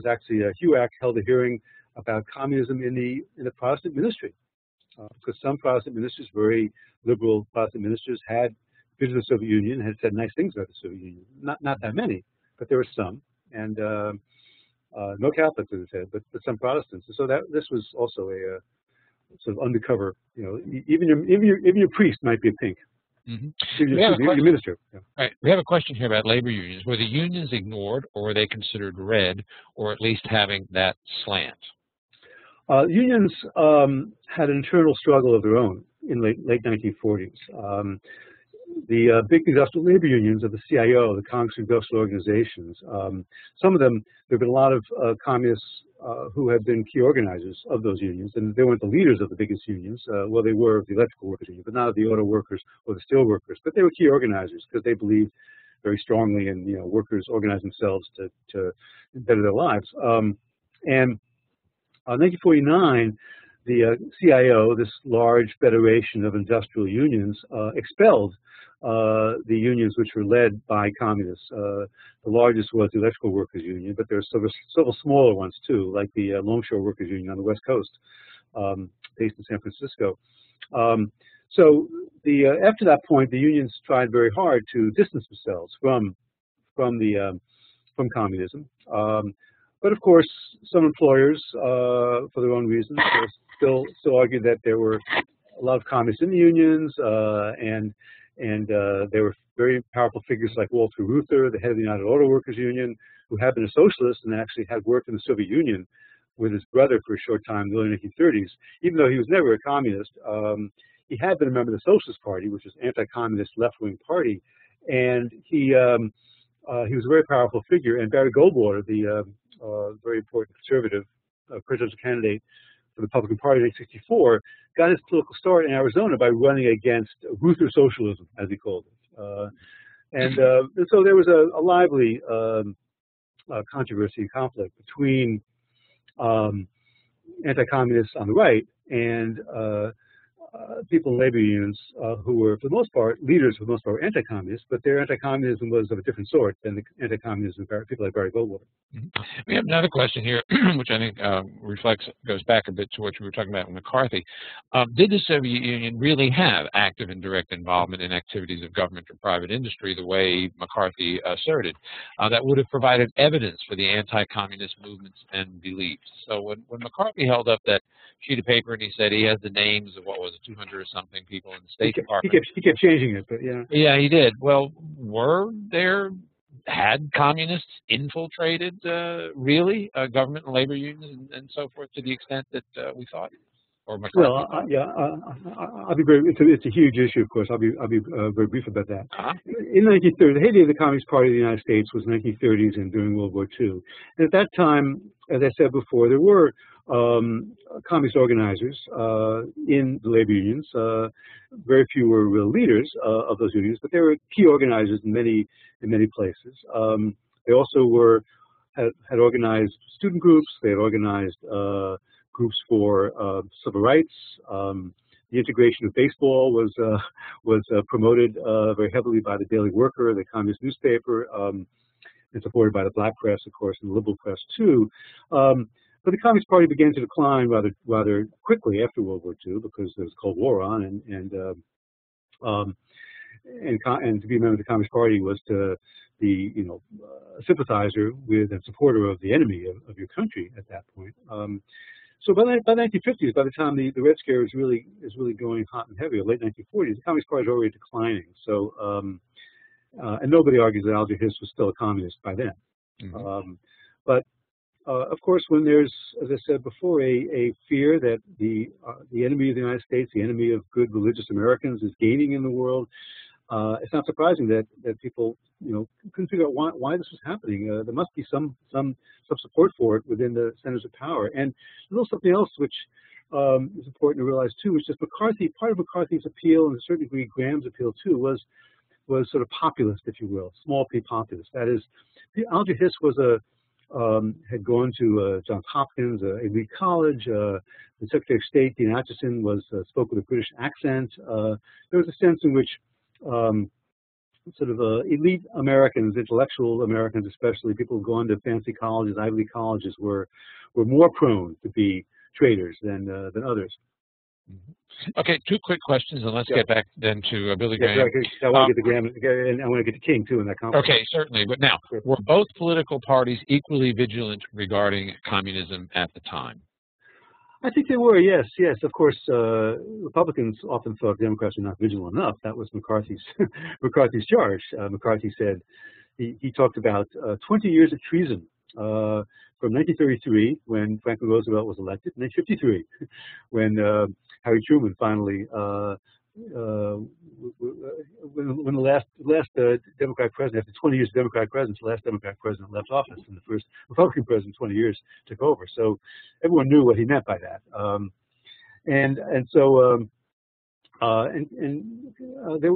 actually HUAC held a hearing about communism in the Protestant ministry, because some Protestant ministers, very liberal Protestant ministers, had visited the Soviet Union, had said nice things about the Soviet Union. Not that many, but there were some, and no Catholics, as I said, but some Protestants. And so this was also a sort of undercover. You know, even your priest might be a pink. Mm-hmm. Your minister. Yeah. Right. We have a question here about labor unions. Were the unions ignored, or were they considered red, or at least having that slant? Unions had an internal struggle of their own in late 1940s. The big industrial labor unions of the CIO, the Congress of Industrial Organizations, some of them, there have been a lot of communists who have been key organizers of those unions, and they weren't the leaders of the biggest unions. Well, they were of the electrical workers union, but not of the auto workers or the steel workers. But they were key organizers because they believed very strongly in, you know, workers organize themselves to better their lives. And in 1949, the CIO, this large federation of industrial unions, expelled the unions which were led by communists. The largest was the Electrical Workers Union, but there are several smaller ones too, like the Longshore Workers Union on the West Coast, based in San Francisco. So after that point, the unions tried very hard to distance themselves from communism. But of course, some employers, for their own reasons, still argued that there were a lot of communists in the unions, and there were very powerful figures like Walter Reuther, the head of the United Auto Workers Union, who had been a socialist and actually had worked in the Soviet Union with his brother for a short time in the early 1930s. Even though he was never a communist, he had been a member of the Socialist Party, which is an anti-communist left-wing party, and he was a very powerful figure. And Barry Goldwater, the very important conservative presidential candidate for the Republican Party in 1964, got his political start in Arizona by running against Reuther socialism, as he called it. And so there was a lively controversy and conflict between anti-communists on the right and people in labor unions who were, for the most part, leaders for the most part, were anti-communists, but their anti-communism was of a different sort than the anti-communism of people like Barry Goldwater. We have another question here, which I think goes back a bit to what you were talking about with McCarthy. Did the Soviet Union really have active and direct involvement in activities of government or private industry the way McCarthy asserted? That would have provided evidence for the anti-communist movements and beliefs. So when McCarthy held up that sheet of paper and he said he has the names of, what was it, 200 or something people in the State Department. He kept changing it, but yeah. Yeah, he did. Well, had communists infiltrated really government and labor unions and so forth to the extent that we thought? Or well, I'll be very. It's a huge issue, of course. I'll be very brief about that. In the 1930s, the heyday of the Communist Party of the United States was the 1930s and during World War II. And at that time, as I said before, there were communist organizers in the labor unions. Very few were real leaders of those unions, but there were key organizers in many places. They also had organized student groups. They had organized groups for civil rights. The integration of baseball was promoted very heavily by the Daily Worker, the communist newspaper, and supported by the black press, of course, and the liberal press too. But the Communist Party began to decline rather quickly after World War II because there was Cold War on, and to be a member of the Communist Party was to be, a sympathizer with and supporter of the enemy of your country at that point. So by the 1950s, by the time the Red Scare is really going hot and heavy, or late 1940s, the Communist Party is already declining. So and nobody argues that Alger Hiss was still a communist by then. But of course, when there's, as I said before, a fear that the enemy of the United States, the enemy of good religious Americans, is gaining in the world, it's not surprising that people couldn't figure out why this was happening. There must be some support for it within the centers of power. And there's also something else which is important to realize too, which is part of McCarthy's appeal, and to a certain degree Graham's appeal too, was sort of populist, if you will, small p populist. That is, Alger Hiss had gone to Johns Hopkins, elite college. The Secretary of State, Dean Acheson, spoke with a British accent. There was a sense in which sort of elite Americans, intellectual Americans especially, people who've gone to fancy colleges, Ivy League colleges, were more prone to be traitors than others. Okay, two quick questions, and let's get back then to Billy Graham. I want to get to Graham, and I want to get to King too in that conference. Okay, certainly. But now, were both political parties equally vigilant regarding communism at the time? I think they were, yes. Of course, Republicans often thought Democrats were not vigilant enough. That was McCarthy's charge. McCarthy said he talked about 20 years of treason from 1933, when Franklin Roosevelt was elected, and 1953, when Harry Truman finally, when the last Democratic president, after 20 years of Democratic presidents, the last Democratic president left office, and the first Republican president, 20 years, took over. So everyone knew what he meant by that.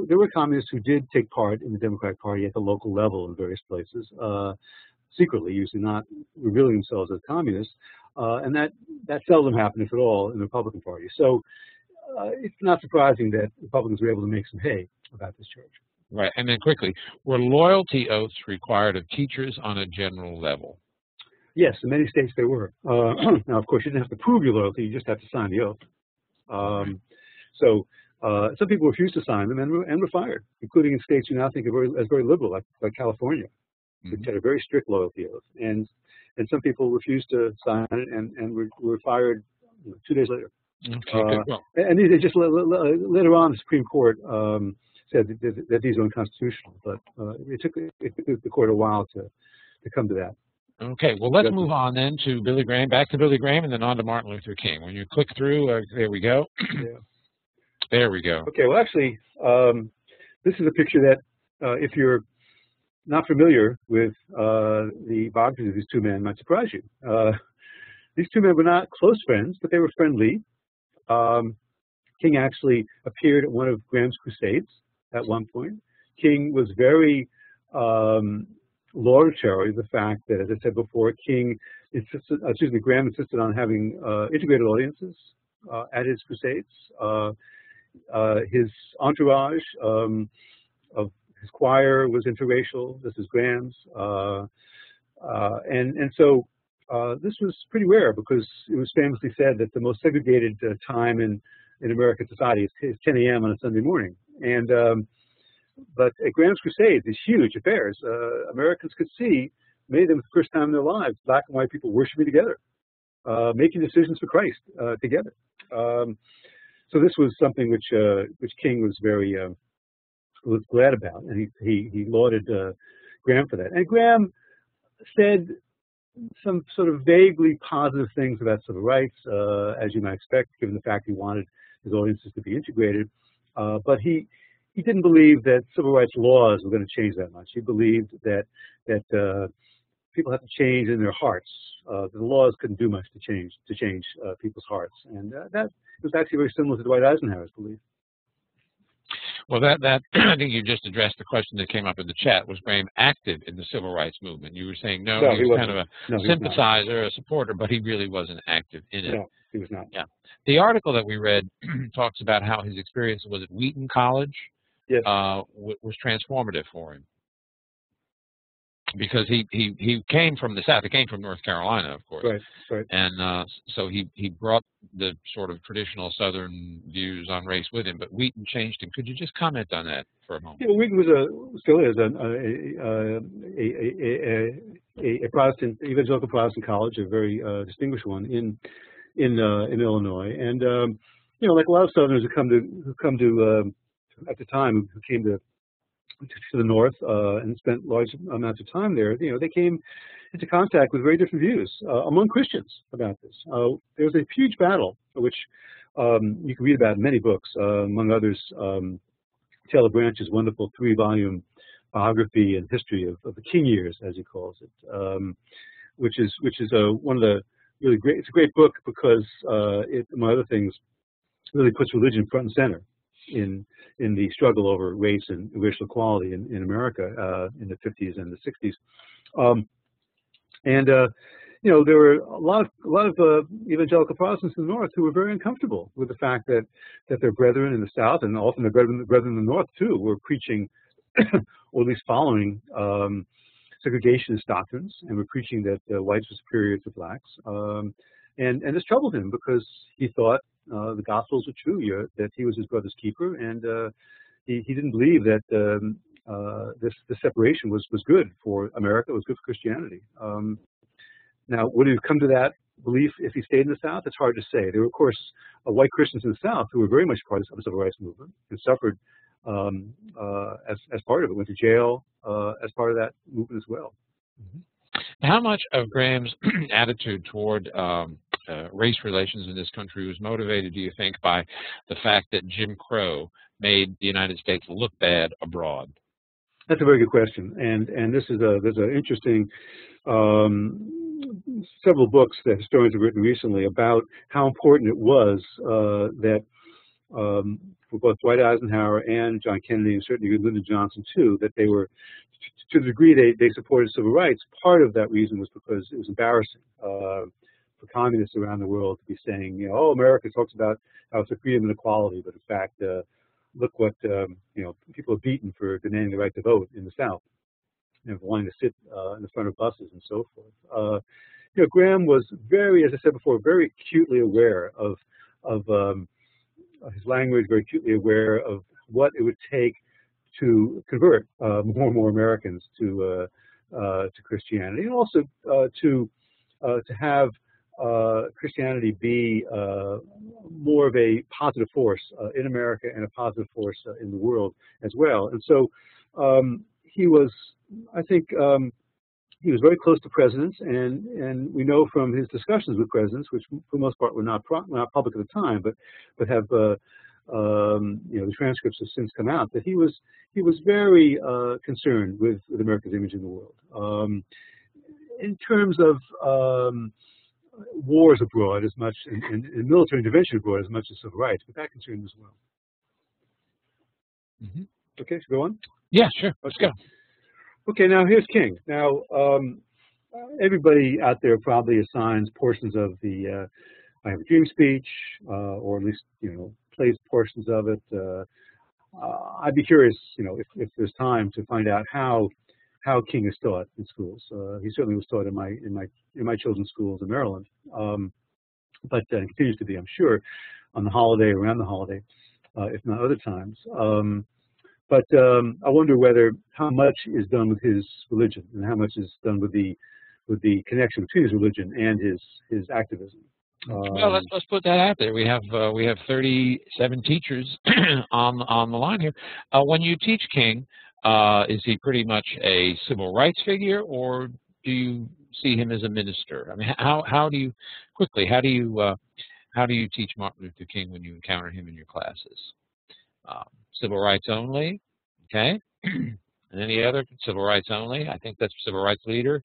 There were communists who did take part in the Democratic Party at the local level in various places, secretly, usually not revealing themselves as communists, and that seldom happened, if at all, in the Republican Party. So it's not surprising that Republicans were able to make some hay about this charge. Right, and then quickly, were loyalty oaths required of teachers on a general level? Yes, in many states they were. Now, of course, you didn't have to prove your loyalty; you just had to sign the oath. So Some people refused to sign them and were fired, including in states you now think of as very liberal, like California, which had a very strict loyalty oath. And some people refused to sign it and were fired 2 days later. Okay, well. And they just later on, the Supreme Court said that these are unconstitutional, but it took the court a while to come to that. Okay, well, let's move on then to Billy Graham, back to Billy Graham, and then on to Martin Luther King. When you click through, there we go. Yeah. There we go. Okay, well, actually, this is a picture that, if you're not familiar with the biographies of these two men, might surprise you. These two men were not close friends, but they were friendly. King actually appeared at one of Graham's crusades at one point. King was very laudatory of the fact that, as I said before, Graham insisted on having integrated audiences at his crusades. His entourage of his choir was interracial. This is Graham's, and so this was pretty rare because it was famously said that the most segregated time in American society is 10 a.m. on a Sunday morning. And but at Graham's crusades, these huge affairs, Americans could see, many of them for the first time in their lives, black and white people worshiping together, making decisions for Christ together. So this was something which King was very was glad about, and he lauded Graham for that. And Graham said some sort of vaguely positive things about civil rights, as you might expect, given the fact he wanted his audiences to be integrated. But he didn't believe that civil rights laws were going to change that much. He believed that people have to change in their hearts. The laws couldn't do much to change people's hearts, and that was actually very similar to Dwight Eisenhower's belief. Well, that I think you just addressed the question that came up in the chat. Was Graham active in the civil rights movement? You were saying no, he was kind of a sympathizer, a supporter, but he really wasn't active in it. No, he was not. Yeah. The article that we read talks about how his experience was at Wheaton College. Yes. Was transformative for him. Because he came from the South. He came from North Carolina, of course. Right. And so he brought the sort of traditional Southern views on race with him, but Wheaton changed him. Could you just comment on that for a moment? Yeah, Wheaton still is a Protestant, evangelical Protestant college, a very distinguished one in Illinois. And like a lot of Southerners who come to at the time who came to the north and spent large amounts of time there, they came into contact with very different views among Christians about this. There was a huge battle, which you can read about in many books, among others, Taylor Branch's wonderful 3-volume biography and history of the King years, as he calls it, which is one of the really great. It's a great book because it, among other things, really puts religion front and center in the struggle over race and racial equality in America in the 50s and the 60s. There were a lot of evangelical Protestants in the North who were very uncomfortable with the fact that their brethren in the South, and often their brethren in the North too, were preaching, or at least following, segregationist doctrines, and were preaching that whites were superior to blacks. And this troubled him because he thought the Gospels were true, that he was his brother's keeper, and he didn't believe that this separation was good for America, was good for Christianity. Now, would he have come to that belief if he stayed in the South? It's hard to say. There were, of course, white Christians in the South who were very much part of the civil rights movement and suffered as part of it, went to jail as part of that movement as well. Mm-hmm. How much of Graham's attitude toward race relations in this country was motivated, do you think, by the fact that Jim Crow made the United States look bad abroad? That's a very good question, and there's an interesting several books that historians have written recently about how important it was that for both Dwight Eisenhower and John Kennedy, and certainly Lyndon Johnson too, that they were, to the degree they supported civil rights. Part of that reason was because it was embarrassing for communists around the world to be saying, oh, America talks about how it's a freedom and equality, but in fact, look what people are beaten for denying the right to vote in the South, wanting to sit in the front of buses and so forth. Graham was very, as I said before, very acutely aware of his language, very acutely aware of what it would take to convert more and more Americans to Christianity, and also to have Christianity be more of a positive force in America and a positive force in the world as well. And so he was, I think, he was very close to presidents, and we know from his discussions with presidents, which for the most part were not public at the time, but have the transcripts have since come out, that he was very concerned with America's image in the world. In terms of wars abroad as much, and military intervention abroad as much as civil rights, but that concerned him as well. Mm-hmm. Okay, so go on? Yeah, sure. Let's go. Okay, now here's King. Now, everybody out there probably assigns portions of the I Have a Dream speech, or at least, plays portions of it. I'd be curious, if there's time to find out how King is taught in schools. He certainly was taught in my children's schools in Maryland, but continues to be, I'm sure, on the holiday, around the holiday, if not other times. But I wonder how much is done with his religion, and how much is done with the connection between his religion and his activism. Well, let's put that out there. We have 37 teachers on the line here. When you teach King, is he pretty much a civil rights figure, or do you see him as a minister? I mean, how do you teach Martin Luther King when you encounter him in your classes? Civil rights only, okay? And any other civil rights only? I think that's civil rights leader.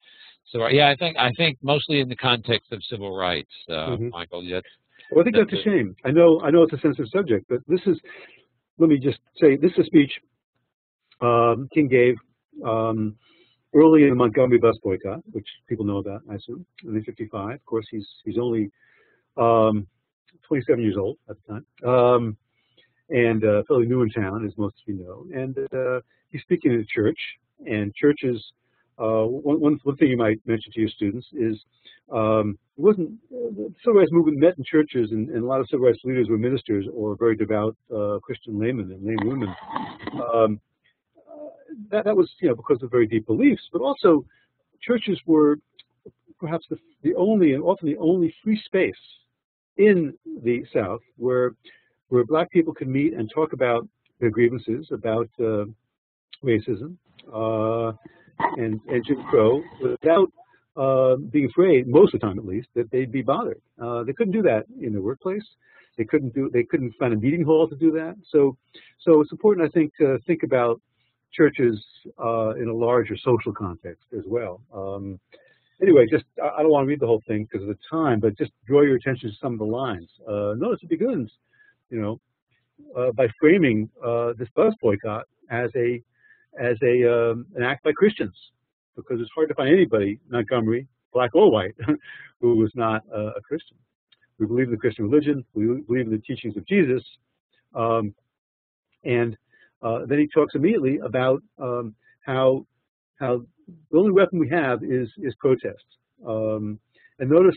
So yeah, I think mostly in the context of civil rights, Michael. Yes. Well, I think that's a shame. I know it's a sensitive subject, but let me just say, this is a speech King gave early in the Montgomery bus boycott, which people know about, I assume, in 1955. Of course, he's only 27 years old at the time. And fairly new in town, as most of you know. And he's speaking in a church, and churches. One thing you might mention to your students is the civil rights movement met in churches, and a lot of civil rights leaders were ministers or very devout Christian laymen and laywomen. That was because of very deep beliefs, but also churches were perhaps the only and often the only free space in the South where Black people could meet and talk about their grievances, about racism and Jim Crow, without being afraid, most of the time at least, that they'd be bothered. They couldn't do that in the workplace. They couldn't find a meeting hall to do that. So it's important, I think, to think about churches in a larger social context as well. Anyway, I don't want to read the whole thing because of the time, but just draw your attention to some of the lines. Notice it begins, by framing this bus boycott as an act by Christians, because it's hard to find anybody, Montgomery, black or white, who was not a Christian. We believe in the Christian religion. We believe in the teachings of Jesus, and then he talks immediately about how the only weapon we have is protest. And notice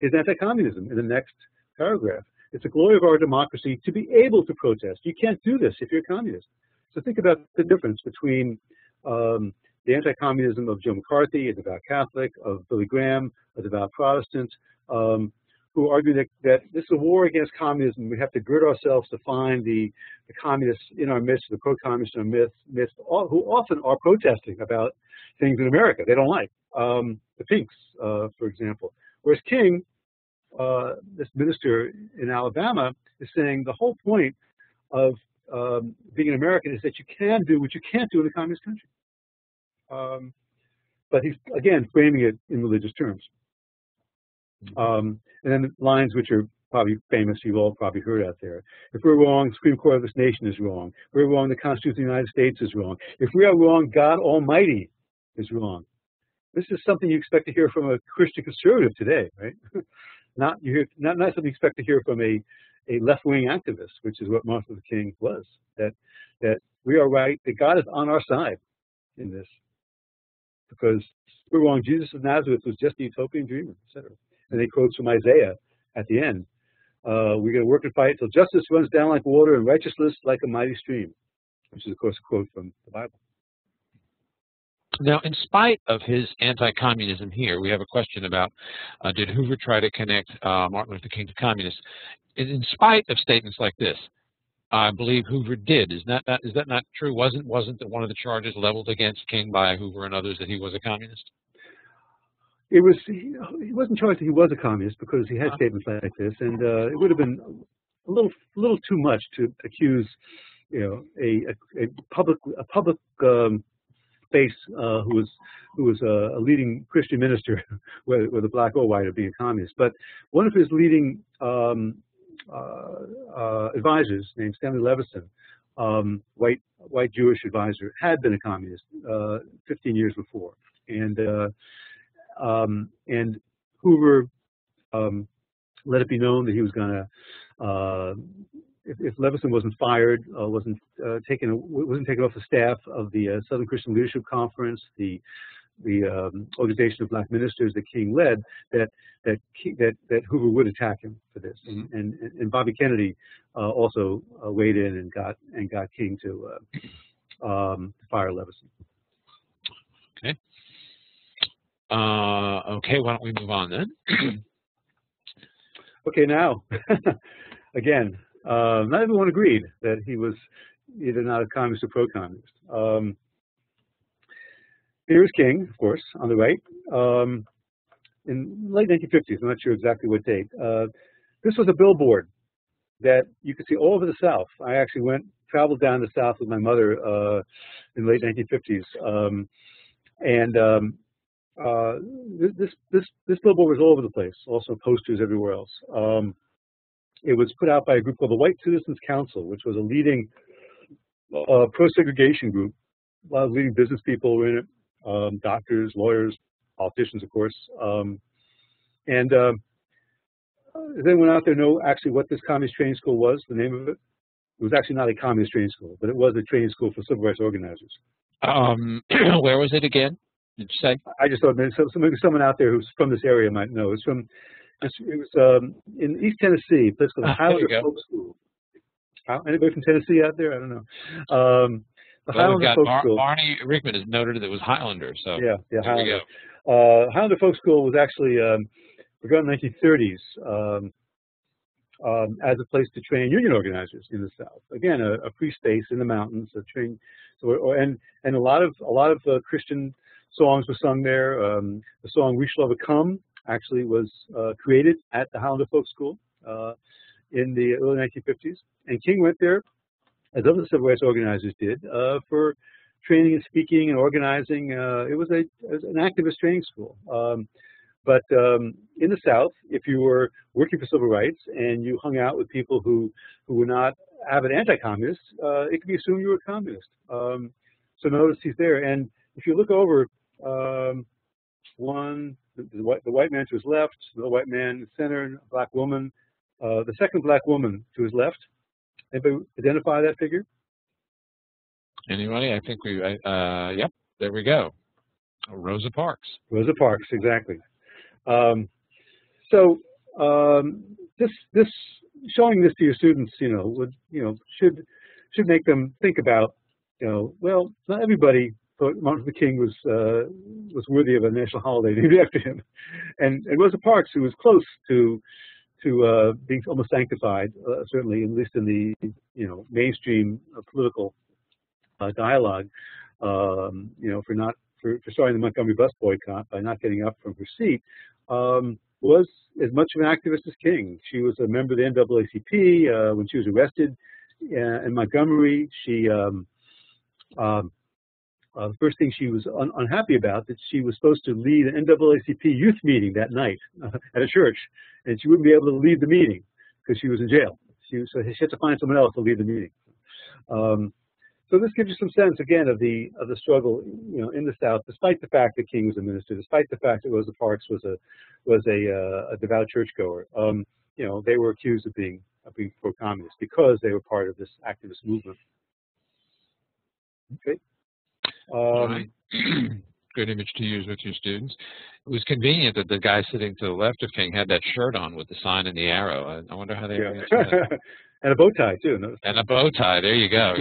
his anti-communism in the next paragraph. It's the glory of our democracy to be able to protest. You can't do this if you're a communist. So think about the difference between the anti-communism of Joe McCarthy, a devout Catholic, of Billy Graham, a devout Protestant, who argue that this is a war against communism. We have to gird ourselves to find the communists in our midst, the pro-communists in our midst, who often are protesting about things in America they don't like, the Pinks, for example. Whereas King, this minister in Alabama, is saying the whole point of being an American is that you can do what you can't do in a communist country. But he's, again, framing it in religious terms. And then lines which are probably famous, you've all probably heard out there. If we're wrong, the Supreme Court of this nation is wrong. If we're wrong, the Constitution of the United States is wrong. If we are wrong, God Almighty is wrong. This is something you expect to hear from a Christian conservative today, right? Not something you expect to hear from a left-wing activist, which is what Martin Luther King was. That we are right, that God is on our side in this, because if we're wrong, Jesus of Nazareth was just a utopian dreamer, etc. And they quotes from Isaiah at the end. We're going to work and fight till justice runs down like water and righteousness like a mighty stream, which is, of course, a quote from the Bible. Now, in spite of his anti-communism here, we have a question about did Hoover try to connect Martin Luther King to communists? In spite of statements like this, I believe Hoover did. Is that not true? Wasn't one of the charges leveled against King by Hoover and others that he was a communist? It was he wasn't charged that he was a communist because he had statements like this, and it would have been a little too much to accuse, a public face who was a leading Christian minister, whether black or white, of being a communist. But one of his leading advisors, named Stanley Levison, white Jewish advisor, had been a communist 15 years before, and Hoover let it be known that he was going to, if Levison wasn't fired, wasn't taken off the staff of the Southern Christian Leadership Conference, the organization of black ministers that King led, that Hoover would attack him for this, and Bobby Kennedy also weighed in and got King to fire Levison. Okay. Okay, why don't we move on then? Okay, now, again, not everyone agreed that he was either not a communist or pro-communist. Here's King, of course, on the right, in late 1950s. I'm not sure exactly what date. This was a billboard that you could see all over the South. I actually traveled down the South with my mother in the late 1950s, this billboard was all over the place. Also posters everywhere else. It was put out by a group called the White Citizens Council, which was a leading pro-segregation group. A lot of leading business people were in it, doctors, lawyers, politicians, of course. Does anyone out there know actually what this communist training school was, the name of it? It was actually not a communist training school, but it was a training school for civil rights organizers. Where was it again? Did you say? I just thought maybe someone out there who's from this area might know. It was in East Tennessee, a place called the Highlander Folk School. Anybody from Tennessee out there? I don't know. The Highlander Folk School. Barney Rickman has noted that it was Highlander. So yeah, Highlander. Highlander Folk School was actually begun in the 1930s as a place to train union organizers in the South. Again, a free space in the mountains, and a lot of Christian songs were sung there. The song "We Shall Overcome" actually was created at the Highlander Folk School in the early 1950s. And King went there, as other civil rights organizers did, for training and speaking and organizing. It was an activist training school. But in the South, if you were working for civil rights and you hung out with people who were not avid anti-communists, it could be assumed you were a communist. So notice he's there. And if you look over, the white man to his left, the white man in the center, a black woman, the second black woman to his left. Anybody identify that figure? Anybody? I think yep, there we go. Rosa Parks. Rosa Parks, exactly. This showing this to your students, should make them think about, well, not everybody thought Martin Luther King was worthy of a national holiday named after him, and Rosa Parks, who was close to being almost sanctified, certainly at least in the mainstream political dialogue, for starting the Montgomery bus boycott by not getting up from her seat, was as much of an activist as King. She was a member of the NAACP. When she was arrested in Montgomery, she the first thing she was unhappy about, that she was supposed to lead an NAACP youth meeting that night at a church, and she wouldn't be able to lead the meeting because she was in jail. So she had to find someone else to lead the meeting. So this gives you some sense, again, of the struggle, in the South, despite the fact that King was a minister, despite the fact that Rosa Parks was a devout churchgoer. They were accused of being pro-communist because they were part of this activist movement. Okay. Right. good image to use with your students. It was convenient that the guy sitting to the left of King had that shirt on with the sign and the arrow. I wonder how they arranged that. And a bow tie, too. Notice. And a bow tie. There you go.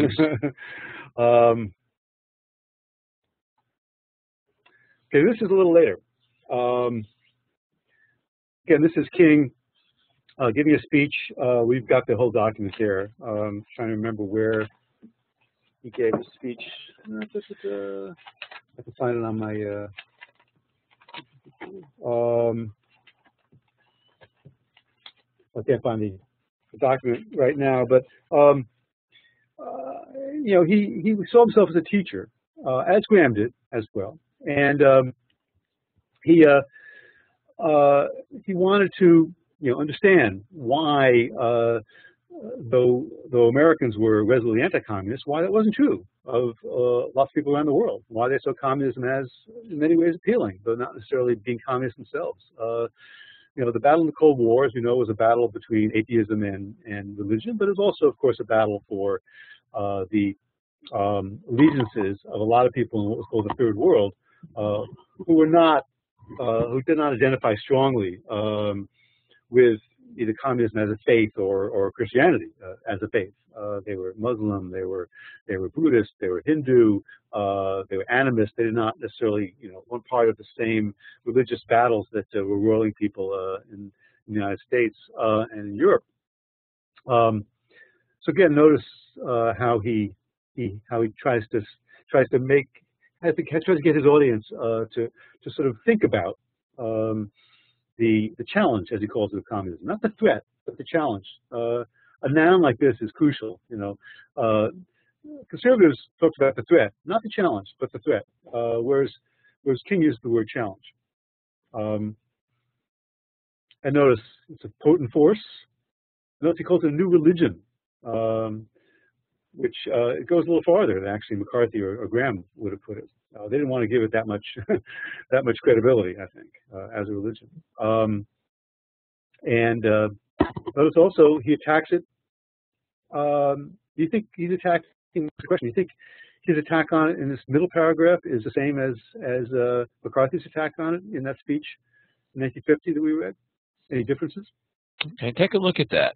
Okay, this is a little later. Again, this is King giving a speech. We've got the whole document there. Trying to remember where he gave a speech. I can find it on my. I can't find the document right now, but you know, he saw himself as a teacher, as Graham did as well, and he wanted to, you know, understand why, though Americans were resolutely anti-communist, why that wasn't true of lots of people around the world. Why they saw communism as, in many ways, appealing, though not necessarily being communists themselves. You know, the battle in the Cold War, as you know, was a battle between atheism and religion, but it was also, of course, a battle for the allegiances of a lot of people in what was called the Third World, who did not identify strongly with either communism as a faith or Christianity as a faith. They were Muslim, they were Buddhist, they were Hindu, they were animist. They did not necessarily, you know, one part of the same religious battles that were roiling people in the United States and in Europe. So again, notice how he tries to get his audience to sort of think about the challenge, as he calls it, of communism. Not the threat, but the challenge. A noun like this is crucial. You know, conservatives talk about the threat, not the challenge, but the threat. Whereas King used the word challenge. And notice it's a potent force. Notice he calls it a new religion, which it goes a little farther than actually McCarthy or Graham would have put it. They didn't want to give it that much credibility, I think, as a religion. And notice also he attacks it. Do you think he's attacking the question? Do you think his attack on it in this middle paragraph is the same as McCarthy's attack on it in that speech in 1950 that we read? Any differences? Okay, take a look at that.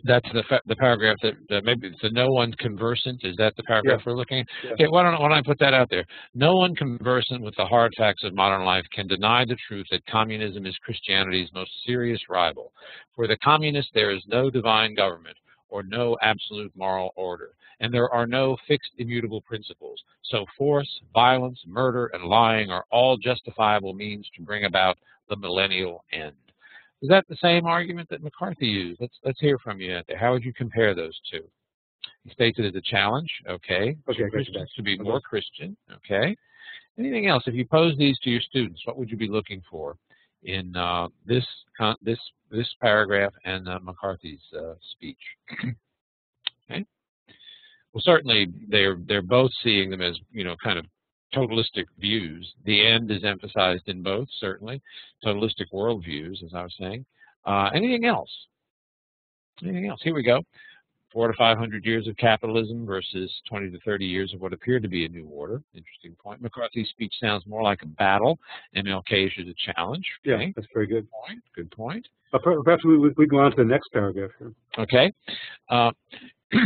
That's the paragraph that maybe it's a no one conversant. Is that the paragraph we're looking at? Yeah. Okay, why don't I put that out there? No one conversant with the hard facts of modern life can deny the truth that communism is Christianity's most serious rival. For the communists, there is no divine government or no absolute moral order, and there are no fixed immutable principles. So force, violence, murder, and lying are all justifiable means to bring about the millennial end. Is that the same argument that McCarthy used? Let's hear from you out there. How would you compare those two? He states it as a challenge, okay. Christians to be more Christian, okay. Anything else? If you pose these to your students, what would you be looking for in this paragraph and McCarthy's speech? Okay. Well, certainly they're both seeing them as, you know, kind of totalistic views. The end is emphasized in both, certainly. Totalistic worldviews, as I was saying. Anything else? Anything else? Here we go. 400 to 500 years of capitalism versus 20 to 30 years of what appeared to be a new order. Interesting point. McCarthy's speech sounds more like a battle. MLK issues a challenge. Okay. Yeah, that's very good. Good point. Perhaps we go on to the next paragraph here. Okay.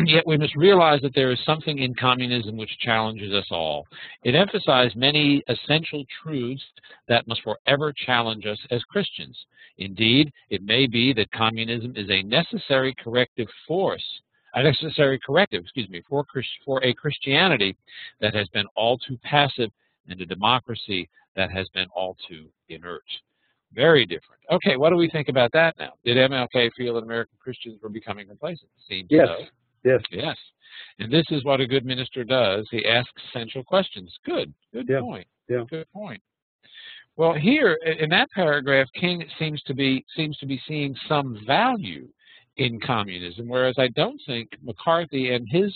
Yet we must realize that there is something in communism which challenges us all. It emphasized many essential truths that must forever challenge us as Christians. Indeed, it may be that communism is a necessary corrective force, for a Christianity that has been all too passive and a democracy that has been all too inert. Very different. Okay, what do we think about that now? Did MLK feel that American Christians were becoming complacent? Seems yes. So. Yes. Yes. And this is what a good minister does. He asks essential questions. Good point. Yeah. Good point. Well, here in that paragraph, King seems to be seeing some value in communism, whereas I don't think McCarthy and his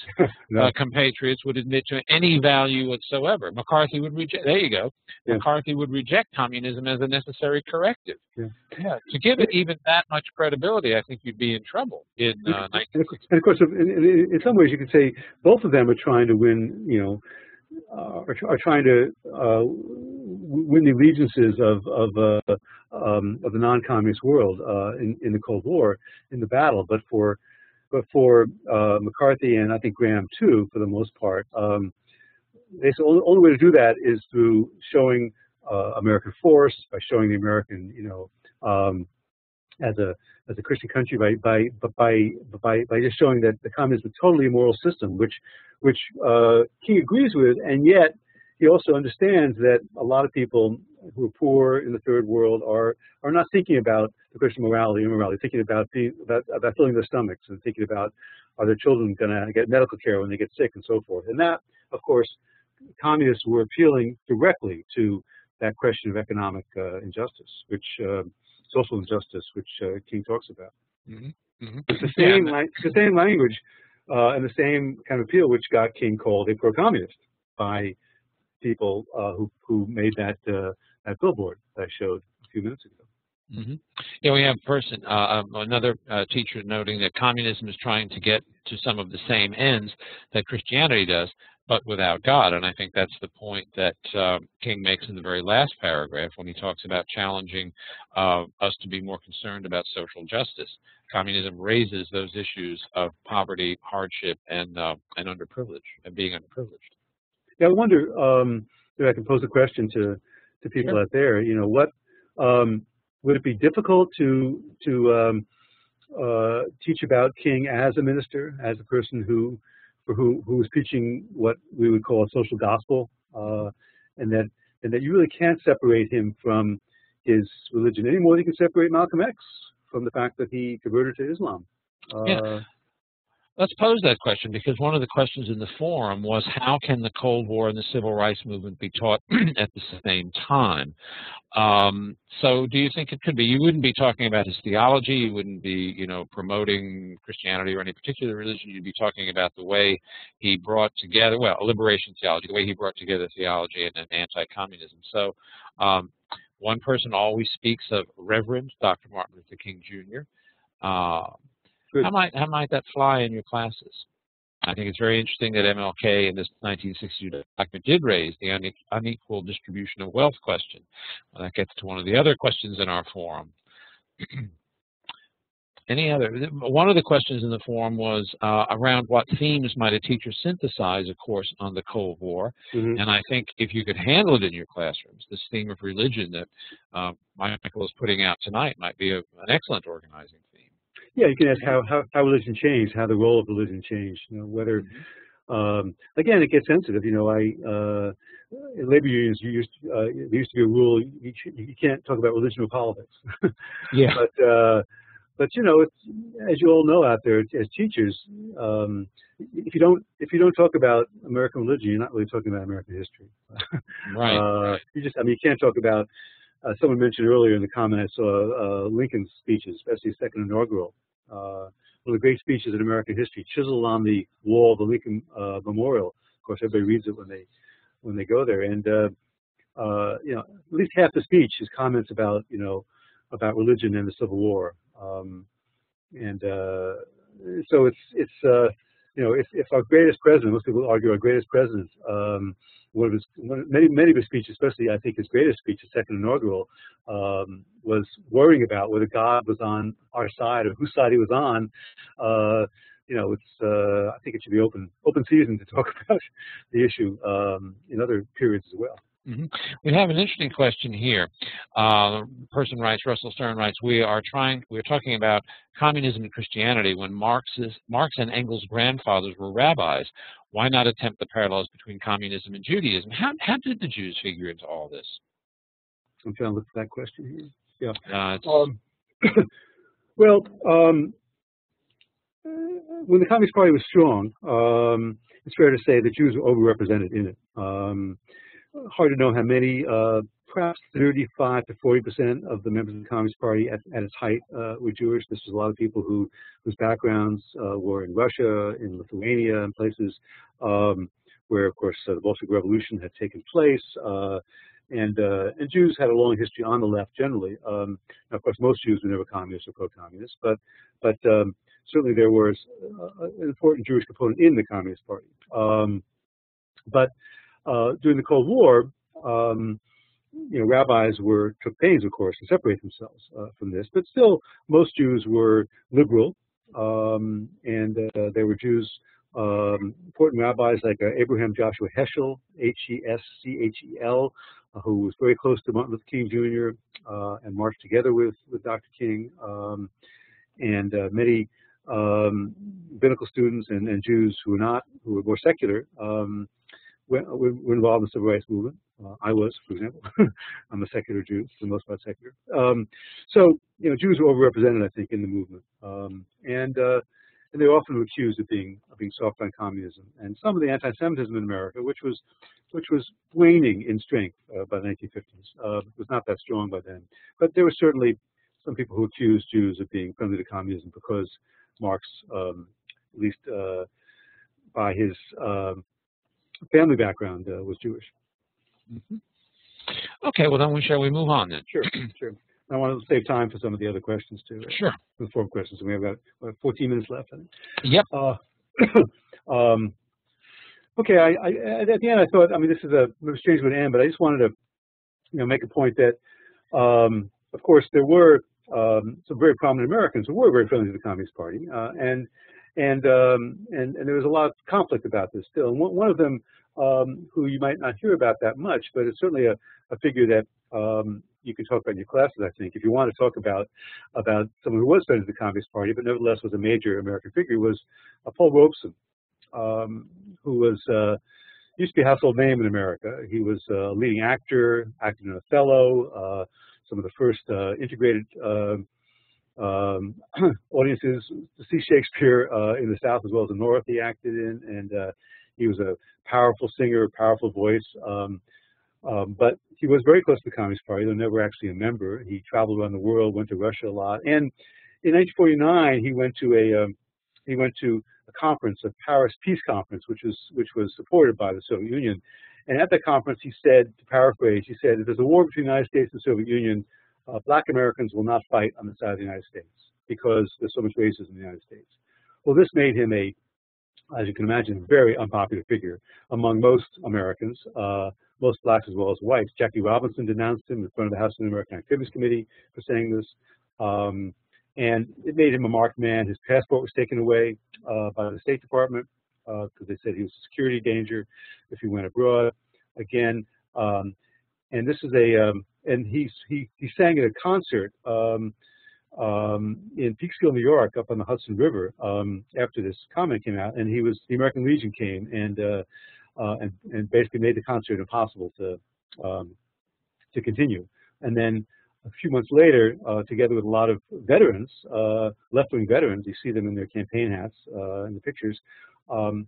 compatriots would admit to any value whatsoever. McCarthy would reject. There you go. Yeah. McCarthy would reject communism as a necessary corrective. Yeah. To give it even that much credibility, I think you'd be in trouble in 1960. And of course, in some ways, you could say both of them are trying to win, you know, are trying to win the allegiances of the non-communist world in the Cold War, in the battle. But for McCarthy, and I think Graham too, for the most part, they said the only way to do that is through showing American force, by showing the American, as a Christian country, by just showing that the communism is a totally immoral system, which King agrees with, and yet he also understands that a lot of people who are poor in the third world are not thinking about the Christian morality and immorality, thinking about filling their stomachs, and thinking about, are their children going to get medical care when they get sick, and so forth. And that, of course, communists were appealing directly to that question of economic injustice, which social injustice, which King talks about. Mm-hmm. Mm-hmm. It's the same language and the same kind of appeal which got King called a pro-communist by people who made that billboard that I showed a few minutes ago. Mm-hmm. Yeah, we have another teacher noting that communism is trying to get to some of the same ends that Christianity does, but without God. And I think that's the point that King makes in the very last paragraph when he talks about challenging us to be more concerned about social justice. Communism raises those issues of poverty, hardship, and underprivilege, and being underprivileged. Yeah, I wonder if I can pose a question to people Sure. out there. What would it be difficult to teach about King as a minister, as a person who was preaching what we would call a social gospel, and that you really can't separate him from his religion any more than you can separate Malcolm X from the fact that he converted to Islam? Yeah. Let's pose that question, because one of the questions in the forum was, how can the Cold War and the Civil Rights Movement be taught at the same time? So do you think it could be? You wouldn't be talking about his theology. You wouldn't be, promoting Christianity or any particular religion. You'd be talking about the way he brought together, liberation theology, the way he brought together theology and anti-communism. So one person always speaks of Reverend Dr. Martin Luther King Jr. How might that fly in your classes? I think it's very interesting that MLK in this 1962 document did raise the unequal distribution of wealth question. Well, that gets to one of the other questions in our forum. One of the questions in the forum was around what themes might a teacher synthesize a course on the Cold War. Mm-hmm. And I think if you could handle it in your classrooms, this theme of religion that Michael is putting out tonight might be an excellent organizing theme. Yeah, you can ask how religion changed, how the role of religion changed. Whether again, it gets sensitive. In labor unions, there used to be a rule: you can't talk about religion or politics. Yeah. But it's, as you all know out there as teachers, if you don't talk about American religion, you're not really talking about American history. Right. You can't talk about. Someone mentioned earlier in the comment I saw Lincoln's speeches, especially his second inaugural. One of the great speeches in American history, chiseled on the wall of the Lincoln Memorial. Of course, everybody reads it when they go there, and at least half the speech is comments about about religion and the Civil War, so if our greatest president, most people argue our greatest president, many of his speeches, especially I think his greatest speech, his second inaugural, was worrying about whether God was on our side or whose side he was on. I think it should be open season to talk about the issue in other periods as well. Mm-hmm. We have an interesting question here. Person writes, Russell Stern writes, we're talking about communism and Christianity when Marx and Engels' grandfathers were rabbis. Why not attempt the parallels between communism and Judaism? How did the Jews figure into all this? I'm trying to look at that question here. Yeah. When the Communist Party was strong, it's fair to say that Jews were overrepresented in it. Hard to know how many, perhaps 35 to 40% of the members of the Communist Party at its height were Jewish. This was a lot of people whose backgrounds were in Russia, in Lithuania, and places where, of course, the Bolshevik Revolution had taken place. And Jews had a long history on the left generally. Now, of course, most Jews were never communists or pro-communists, but certainly there was an important Jewish component in the Communist Party. But during the Cold War, rabbis took pains, of course, to separate themselves from this, but still, most Jews were liberal, and there were Jews, important rabbis like Abraham Joshua Heschel, Heschel, who was very close to Martin Luther King Jr. And marched together with Dr. King, and many rabbinical students and Jews who were more secular, were involved in the civil rights movement. I was, for example. I'm a secular Jew, for the most part secular. So Jews were overrepresented, I think, in the movement, and they were often accused of being soft on communism. And some of the anti-Semitism in America, which was waning in strength by the 1950s, was not that strong by then. But there were certainly some people who accused Jews of being friendly to communism because Marx, at least by his family background, was Jewish. Mm-hmm. Okay, well then shall we move on then? Sure, sure. I want to save time for some of the other questions too. Sure. The 4 questions. We have about 14 minutes left, I think. Yep. Okay. At the end, I thought, this is a strange way to end, but I just wanted to, make a point that, of course, there were some very prominent Americans who were very friendly to the Communist Party, and there was a lot of conflict about this still. And one of them, who you might not hear about that much, but it's certainly a figure that you can talk about in your classes, I think. If you want to talk about someone who was friendly to the Communist Party, but nevertheless was a major American figure, was Paul Robeson, who was used to be a household name in America. He was a leading actor, acted in Othello, some of the first integrated audiences to see Shakespeare in the South as well as the North he acted in, and he was a powerful singer, powerful voice, but he was very close to the Communist Party, though never actually a member. He traveled around the world, went to Russia a lot, and in 1949 he went to a conference, a Paris Peace Conference, which was supported by the Soviet Union. And at that conference, he said, to paraphrase, he said, "If there's a war between the United States and the Soviet Union, Black Americans will not fight on the side of the United States because there's so much racism in the United States." Well, this made him as you can imagine, a very unpopular figure among most Americans, most blacks as well as whites. Jackie Robinson denounced him in front of the House American Activities Committee for saying this. And it made him a marked man. His passport was taken away by the State Department because they said he was a security danger if he went abroad. Again, and this is and he sang at a concert in Peekskill, New York, up on the Hudson River after this comment came out, and the American Legion came and basically made the concert impossible to continue. And then a few months later, together with a lot of veterans, left-wing veterans, you see them in their campaign hats in the pictures,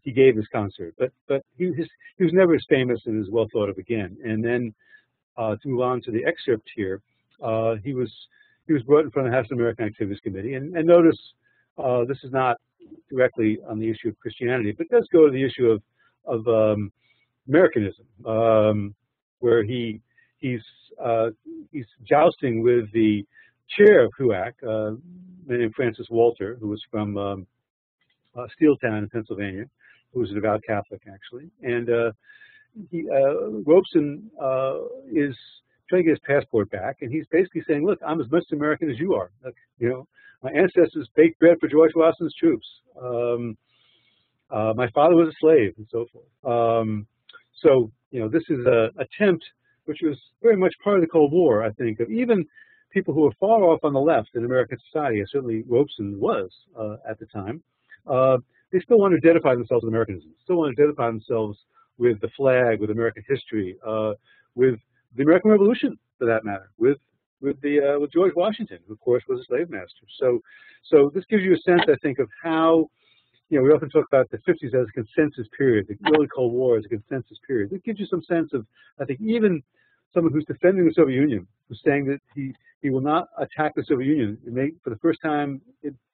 he gave this concert. But he was never as famous and as well thought of again. And then to move on to the excerpt here, he was brought in front of the House American Activities Committee, and notice this is not directly on the issue of Christianity, but it does go to the issue of Americanism, where he's jousting with the chair of HUAC, named Francis Walter, who was from Steeltown in Pennsylvania, who was a devout Catholic actually, and Robeson is trying to get his passport back, and he's basically saying, "Look, I'm as much American as you are. Look, my ancestors baked bread for George Washington's troops. My father was a slave," and so forth. So this is an attempt, which was very much part of the Cold War, I think, of even people who were far off on the left in American society, as certainly Robeson was at the time. They still want to identify themselves with Americanism, still want to identify themselves with the flag, with American history, with the American Revolution, for that matter, with George Washington, who of course was a slave master. So this gives you a sense, I think, of how we often talk about the 50s as a consensus period, the early Cold War as a consensus period. It gives you some sense of, I think, even someone who's defending the Soviet Union, who's saying that he will not attack the Soviet Union. It made, for the first time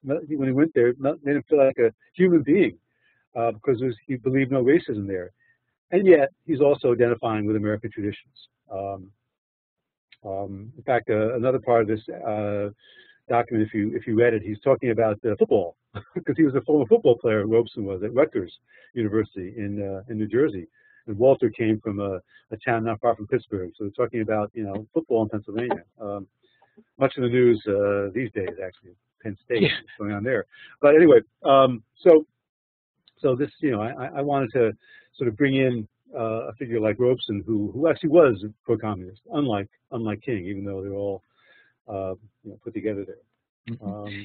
when he went there, it made him feel like a human being because he believed no racism there. And yet, he's also identifying with American traditions. In fact, another part of this document, if you read it, he's talking about football, because he was a former football player, Robeson was, at Rutgers University in New Jersey. Walter came from a town not far from Pittsburgh. So they're talking about, you know, football in Pennsylvania. Much in the news these days, actually. Penn State, what's going on there. But anyway, so this, you know, I wanted to sort of bring in a figure like Robeson, who actually was pro-communist, unlike King, even though they're all you know, put together there. Mm-hmm.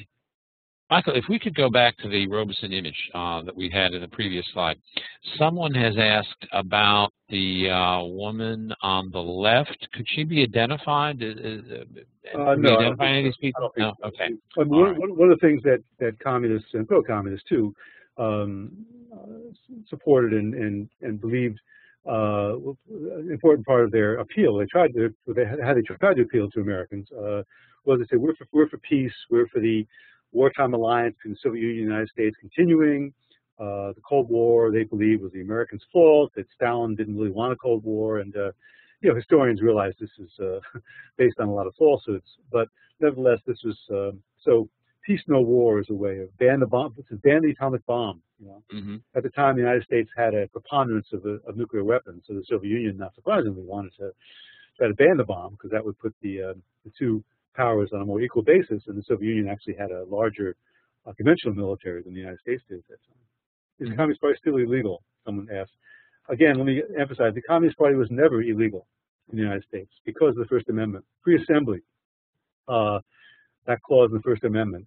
Michael, if we could go back to the Robeson image that we had in the previous slide. Someone has asked about the woman on the left. Could she be identified? No, identify any of these people? No? Okay. One of the things that communists and pro-communists too supported and believed an important part of their appeal. They tried to appeal to Americans was to say we're for peace, we're for the wartime alliance between the Soviet Union and the United States continuing. The Cold War, they believe, was the Americans' fault, that Stalin didn't really want a Cold War, and you know, historians realize this is based on a lot of falsehoods. But nevertheless, this was so. Peace, no war is a way of ban the bomb, ban the atomic bomb. You know, at the time, the United States had a preponderance of nuclear weapons, so the Soviet Union, not surprisingly, wanted to try to ban the bomb because that would put the two powers on a more equal basis, and the Soviet Union actually had a larger conventional military than the United States did at that time. Is the Communist Party still illegal? Someone asked. Again, let me emphasize, the Communist Party was never illegal in the United States because of the First Amendment. Free assembly, that clause in the First Amendment.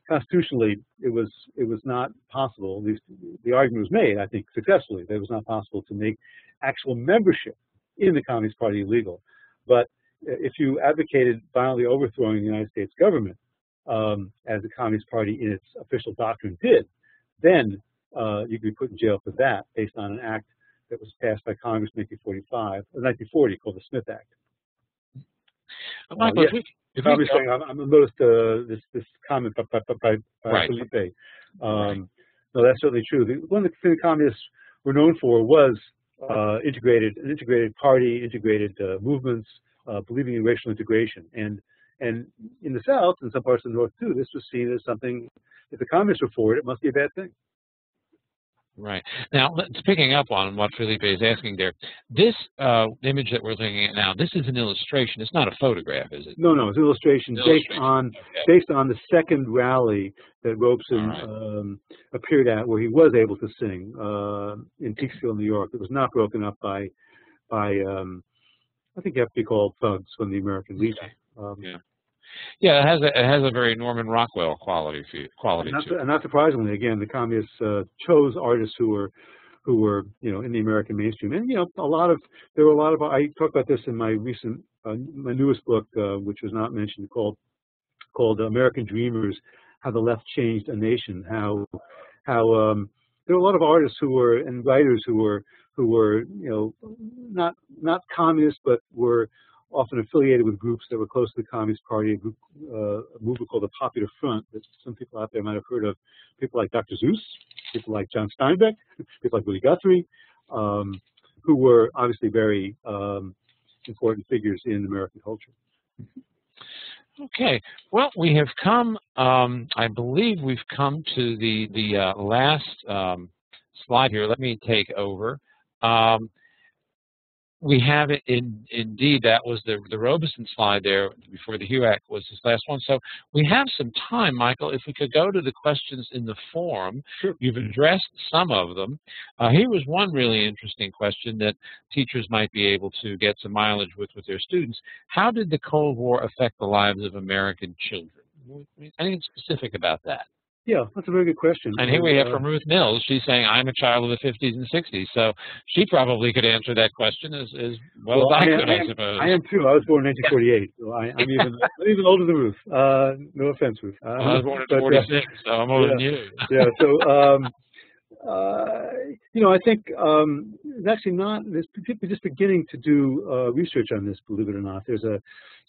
Constitutionally, it was not possible, at least the argument was made, I think, successfully, that it was not possible to make actual membership in the Communist Party illegal. But if you advocated violently overthrowing the United States government, as the Communist Party in its official doctrine did, then you could be put in jail for that based on an act that was passed by Congress in 1940 called the Smith Act. Michael, I noticed this comment by right. Felipe. No, that's certainly true. One of the things the communists were known for was an integrated party, integrated movements, believing in racial integration. And in the South, and some parts of the North too, this was seen as something, if the communists were for it, it must be a bad thing. Right. Now, picking up on what Felipe is asking there, this image that we're looking at now, this is an illustration. It's not a photograph, is it? No, it's an illustration, based on the second rally that Robeson appeared at, where he was able to sing in Peekskill, New York. It was not broken up by I think you have to be called thugs from the American Legion. Yeah, it has a very Norman Rockwell quality to it. And not surprisingly, again, the communists chose artists who were you know, in the American mainstream. And you know, there were a lot of I talked about this in my my newest book, which was not mentioned, called American Dreamers: How the Left Changed a Nation. How there were a lot of artists and writers who were you know, not communists, but were often affiliated with groups that were close to the Communist Party, a movement called the Popular Front that some people out there might have heard of, people like Dr. Seuss, people like John Steinbeck, people like Willie Guthrie, who were obviously very important figures in American culture. Okay, well, we have come, I believe we've come to the last slide here. Let me take over. We have it indeed. That was the Robeson slide there before the HUAC was his last one. So we have some time, Michael. If we could go to the questions in the forum. Sure. You've addressed some of them. Here was one really interesting question that teachers might be able to get some mileage with their students. How did the Cold War affect the lives of American children? Anything specific about that? Yeah, that's a very good question. And here we have from Ruth Mills. She's saying, I'm a child of the 50s and 60s. So she probably could answer that question as well as I could, I suppose. I am too. I was born in 1948, so I'm even older than Ruth. No offense, Ruth. I was born in 46, so I'm older than you. Yeah, so, you know, I think it's actually not, there's people just beginning to do research on this, believe it or not.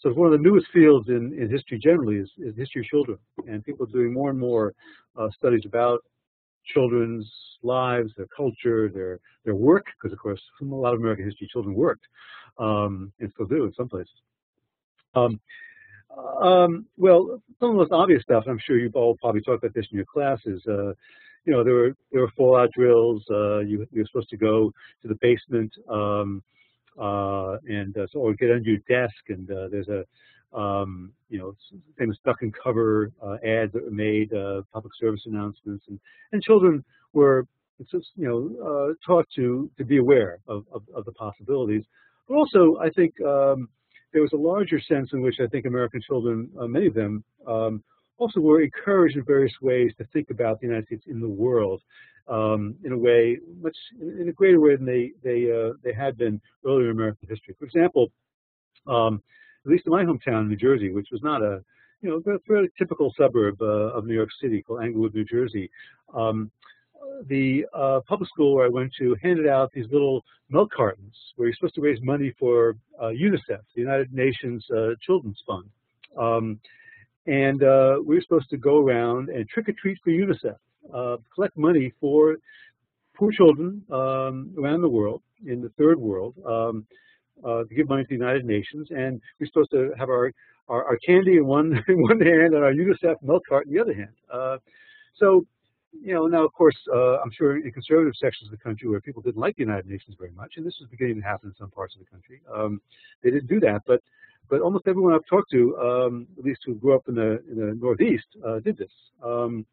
So one of the newest fields in history generally is history of children, and people are doing more and more studies about children's lives, their culture, their work, because of course, from a lot of American history, children worked, and still do in some places. Well, some of the most obvious stuff, and I'm sure you've all probably talked about this in your classes, there were fallout drills. You were supposed to go to the basement or get under your desk, and there's a famous duck and cover ads that were made, public service announcements, and children were taught to be aware of the possibilities. But also, I think there was a larger sense in which I think American children, many of them, also were encouraged in various ways to think about the United States in the world in a way, in a greater way than they had been earlier in American history. For example, at least in my hometown, New Jersey, which was not a fairly typical suburb of New York City called Englewood, New Jersey, the public school where I went to handed out these little milk cartons where you're supposed to raise money for UNICEF, the United Nations Children's Fund. And we were supposed to go around and trick or treat for UNICEF, collect money for poor children around the world, in the third world, to give money to the United Nations. And we're supposed to have our candy in one hand and our UNICEF milk cart in the other hand. Now, of course, I'm sure in conservative sections of the country where people didn't like the United Nations very much, and this was beginning to happen in some parts of the country, they didn't do that. But almost everyone I've talked to, at least who grew up in the Northeast, did this. The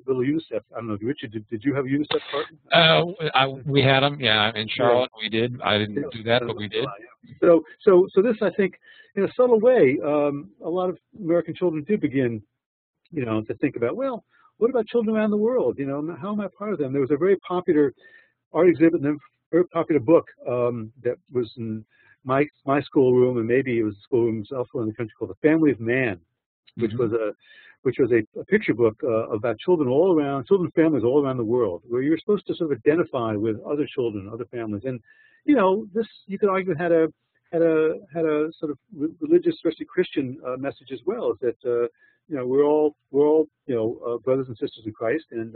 little UNICEF. I don't know, Richard, did you have a UNICEF cart? We had them, yeah. In Charlotte, we did. I didn't do that, but we did. So this, I think, in a subtle way, a lot of American children did begin, to think about, well, what about children around the world? How am I part of them? There was a very popular art exhibit and a very popular book that was in my schoolroom, and maybe it was schoolrooms elsewhere in the country, called The Family of Man, which was a picture book about children families all around the world, where you're supposed to sort of identify with other children, other families, and this you could argue had a sort of religious, especially Christian message as well, is that we're all brothers and sisters in Christ, and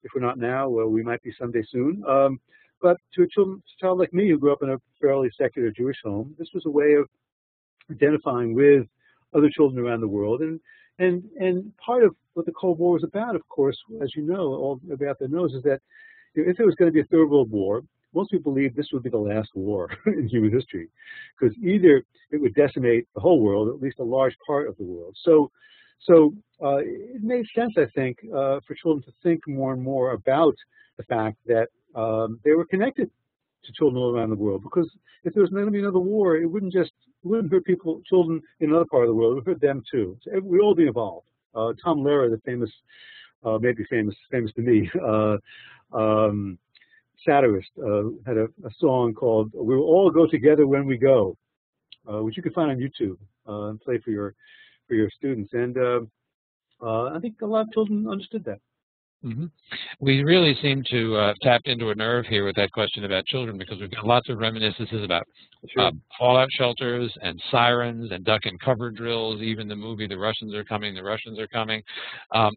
if we're not now, well, we might be someday soon. But to a child like me who grew up in a fairly secular Jewish home, this was a way of identifying with other children around the world, and part of what the Cold War was about, of course, as you know, all about the knows, is that if there was going to be a third world war, most people believed this would be the last war in human history, because either it would decimate the whole world, or at least a large part of the world. So it made sense, I think, for children to think more and more about the fact that they were connected to children all around the world. Because if there was going to be another war, it wouldn't hurt children in another part of the world. It would hurt them too. So we'd all be involved. Tom Lehrer, the famous, maybe famous to me, satirist, had a song called "We Will All Go Together When We Go," which you can find on YouTube and play for your students. And I think a lot of children understood that. Mm-hmm. We really seem to have tapped into a nerve here with that question about children, because we've got lots of reminiscences about fallout shelters and sirens and duck and cover drills. Even the movie "The Russians Are Coming." I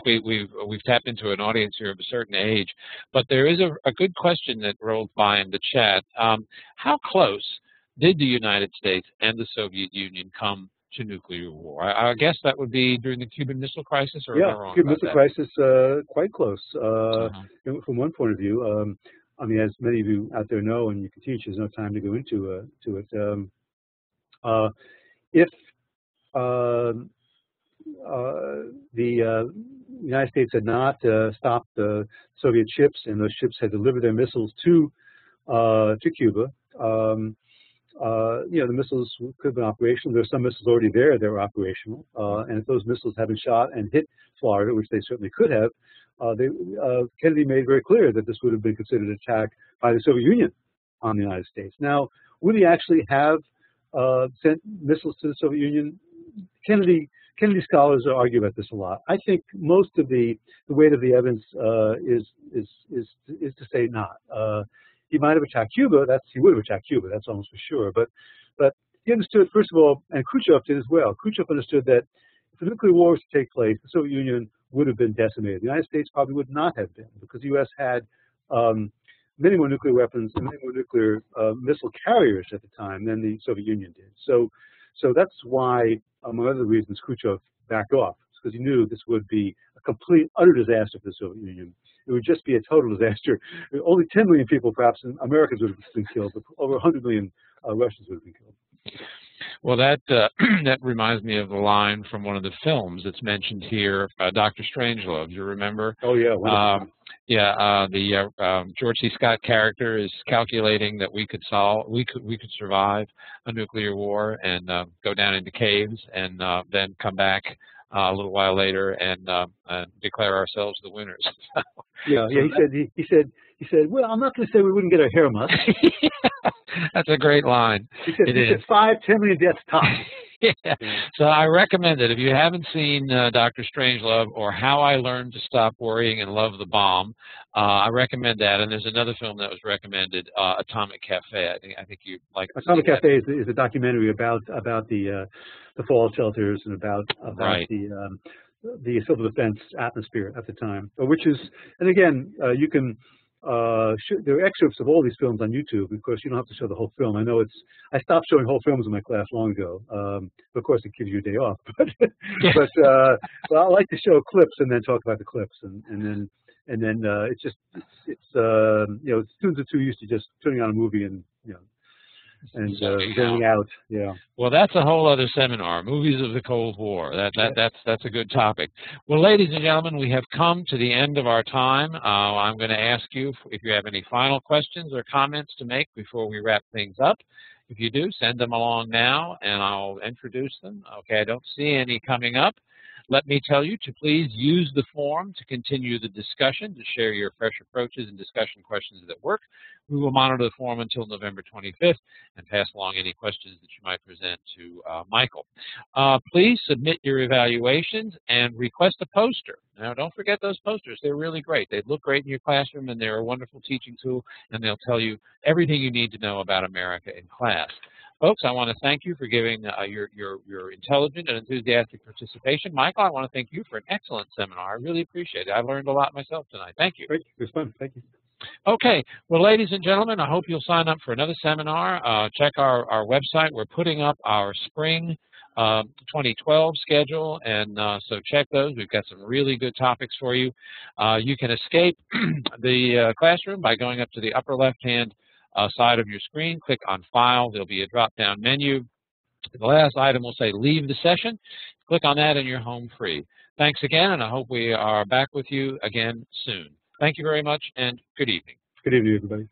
think we've tapped into an audience here of a certain age. But there is a good question that rolled by in the chat. How close did the United States and the Soviet Union come to nuclear war? I guess that would be during the Cuban Missile Crisis, or am I wrong? Cuban Missile Crisis, quite close. From one point of view, I mean, as many of you out there know, and you can teach, there's no time to go into it. If the United States had not stopped the Soviet ships, and those ships had delivered their missiles to Cuba, the missiles could have been operational. There were some missiles already there that were operational, and if those missiles had been shot and hit Florida, which they certainly could have, Kennedy made very clear that this would have been considered an attack by the Soviet Union on the United States. Now, would he actually have sent missiles to the Soviet Union? Kennedy scholars argue about this a lot. I think most of the weight of the evidence is to say not. He might have attacked Cuba. He would have attacked Cuba. That's almost for sure. But he understood, first of all, and Khrushchev did as well. Khrushchev understood that if a nuclear war was to take place, the Soviet Union would have been decimated. The United States probably would not have been, because the U.S. had many more nuclear weapons and many more nuclear missile carriers at the time than the Soviet Union did. So that's why, among other reasons, Khrushchev backed off because he knew this would be a complete, utter disaster for the Soviet Union. It would just be a total disaster. Only 10 million people, perhaps, Americans would have been killed, but over 100 million Russians would have been killed. Well, that that reminds me of the line from one of the films that's mentioned here, Dr. Strangelove. You remember? Oh yeah. George C. Scott character is calculating that we could survive a nuclear war and go down into caves and then come back a little while later and declare ourselves the winners. Yeah. He said, well, I'm not going to say we wouldn't get our hair mussed. That's a great line. He said 5, 10 million deaths tops. Yeah. So I recommend it. If you haven't seen Dr. Strangelove or How I Learned to Stop Worrying and Love the Bomb, I recommend that. And there's another film that was recommended, Atomic Cafe. I think you like. Atomic Cafe is a documentary about the fallout shelters and about right. the civil defense atmosphere at the time, which is, and again, you can. There are excerpts of all these films on YouTube. Of course, you don't have to show the whole film. I know I stopped showing whole films in my class long ago. But of course, it gives you a day off. But I like to show clips and then talk about the clips, and then it's students are too used to just turning on a movie and getting out. Yeah. Well, that's a whole other seminar. Movies of the Cold War. That's a good topic. Well, ladies and gentlemen, we have come to the end of our time. I'm going to ask you if you have any final questions or comments to make before we wrap things up. If you do, send them along now, and I'll introduce them. Okay, I don't see any coming up. Let me tell you to please use the forum to continue the discussion, to share your fresh approaches and discussion questions that work. We will monitor the forum until November 25th and pass along any questions that you might present to Michael. Please submit your evaluations and request a poster. Now, don't forget those posters. They're really great. They look great in your classroom, and they're a wonderful teaching tool, and they'll tell you everything you need to know about America in class. Folks, I want to thank you for giving your intelligent and enthusiastic participation. Michael, I want to thank you for an excellent seminar. I really appreciate it. I learned a lot myself tonight. Thank you. Great. It was fun. Thank you. Okay. Well, ladies and gentlemen, I hope you'll sign up for another seminar. Check our website. We're putting up our spring 2012 schedule, and so check those. We've got some really good topics for you. You can escape the classroom by going up to the upper left-hand side of your screen, click on File. There'll be a drop-down menu. The last item will say Leave the Session. Click on that and you're home free. Thanks again, and I hope we are back with you again soon. Thank you very much, and good evening. Good evening, everybody.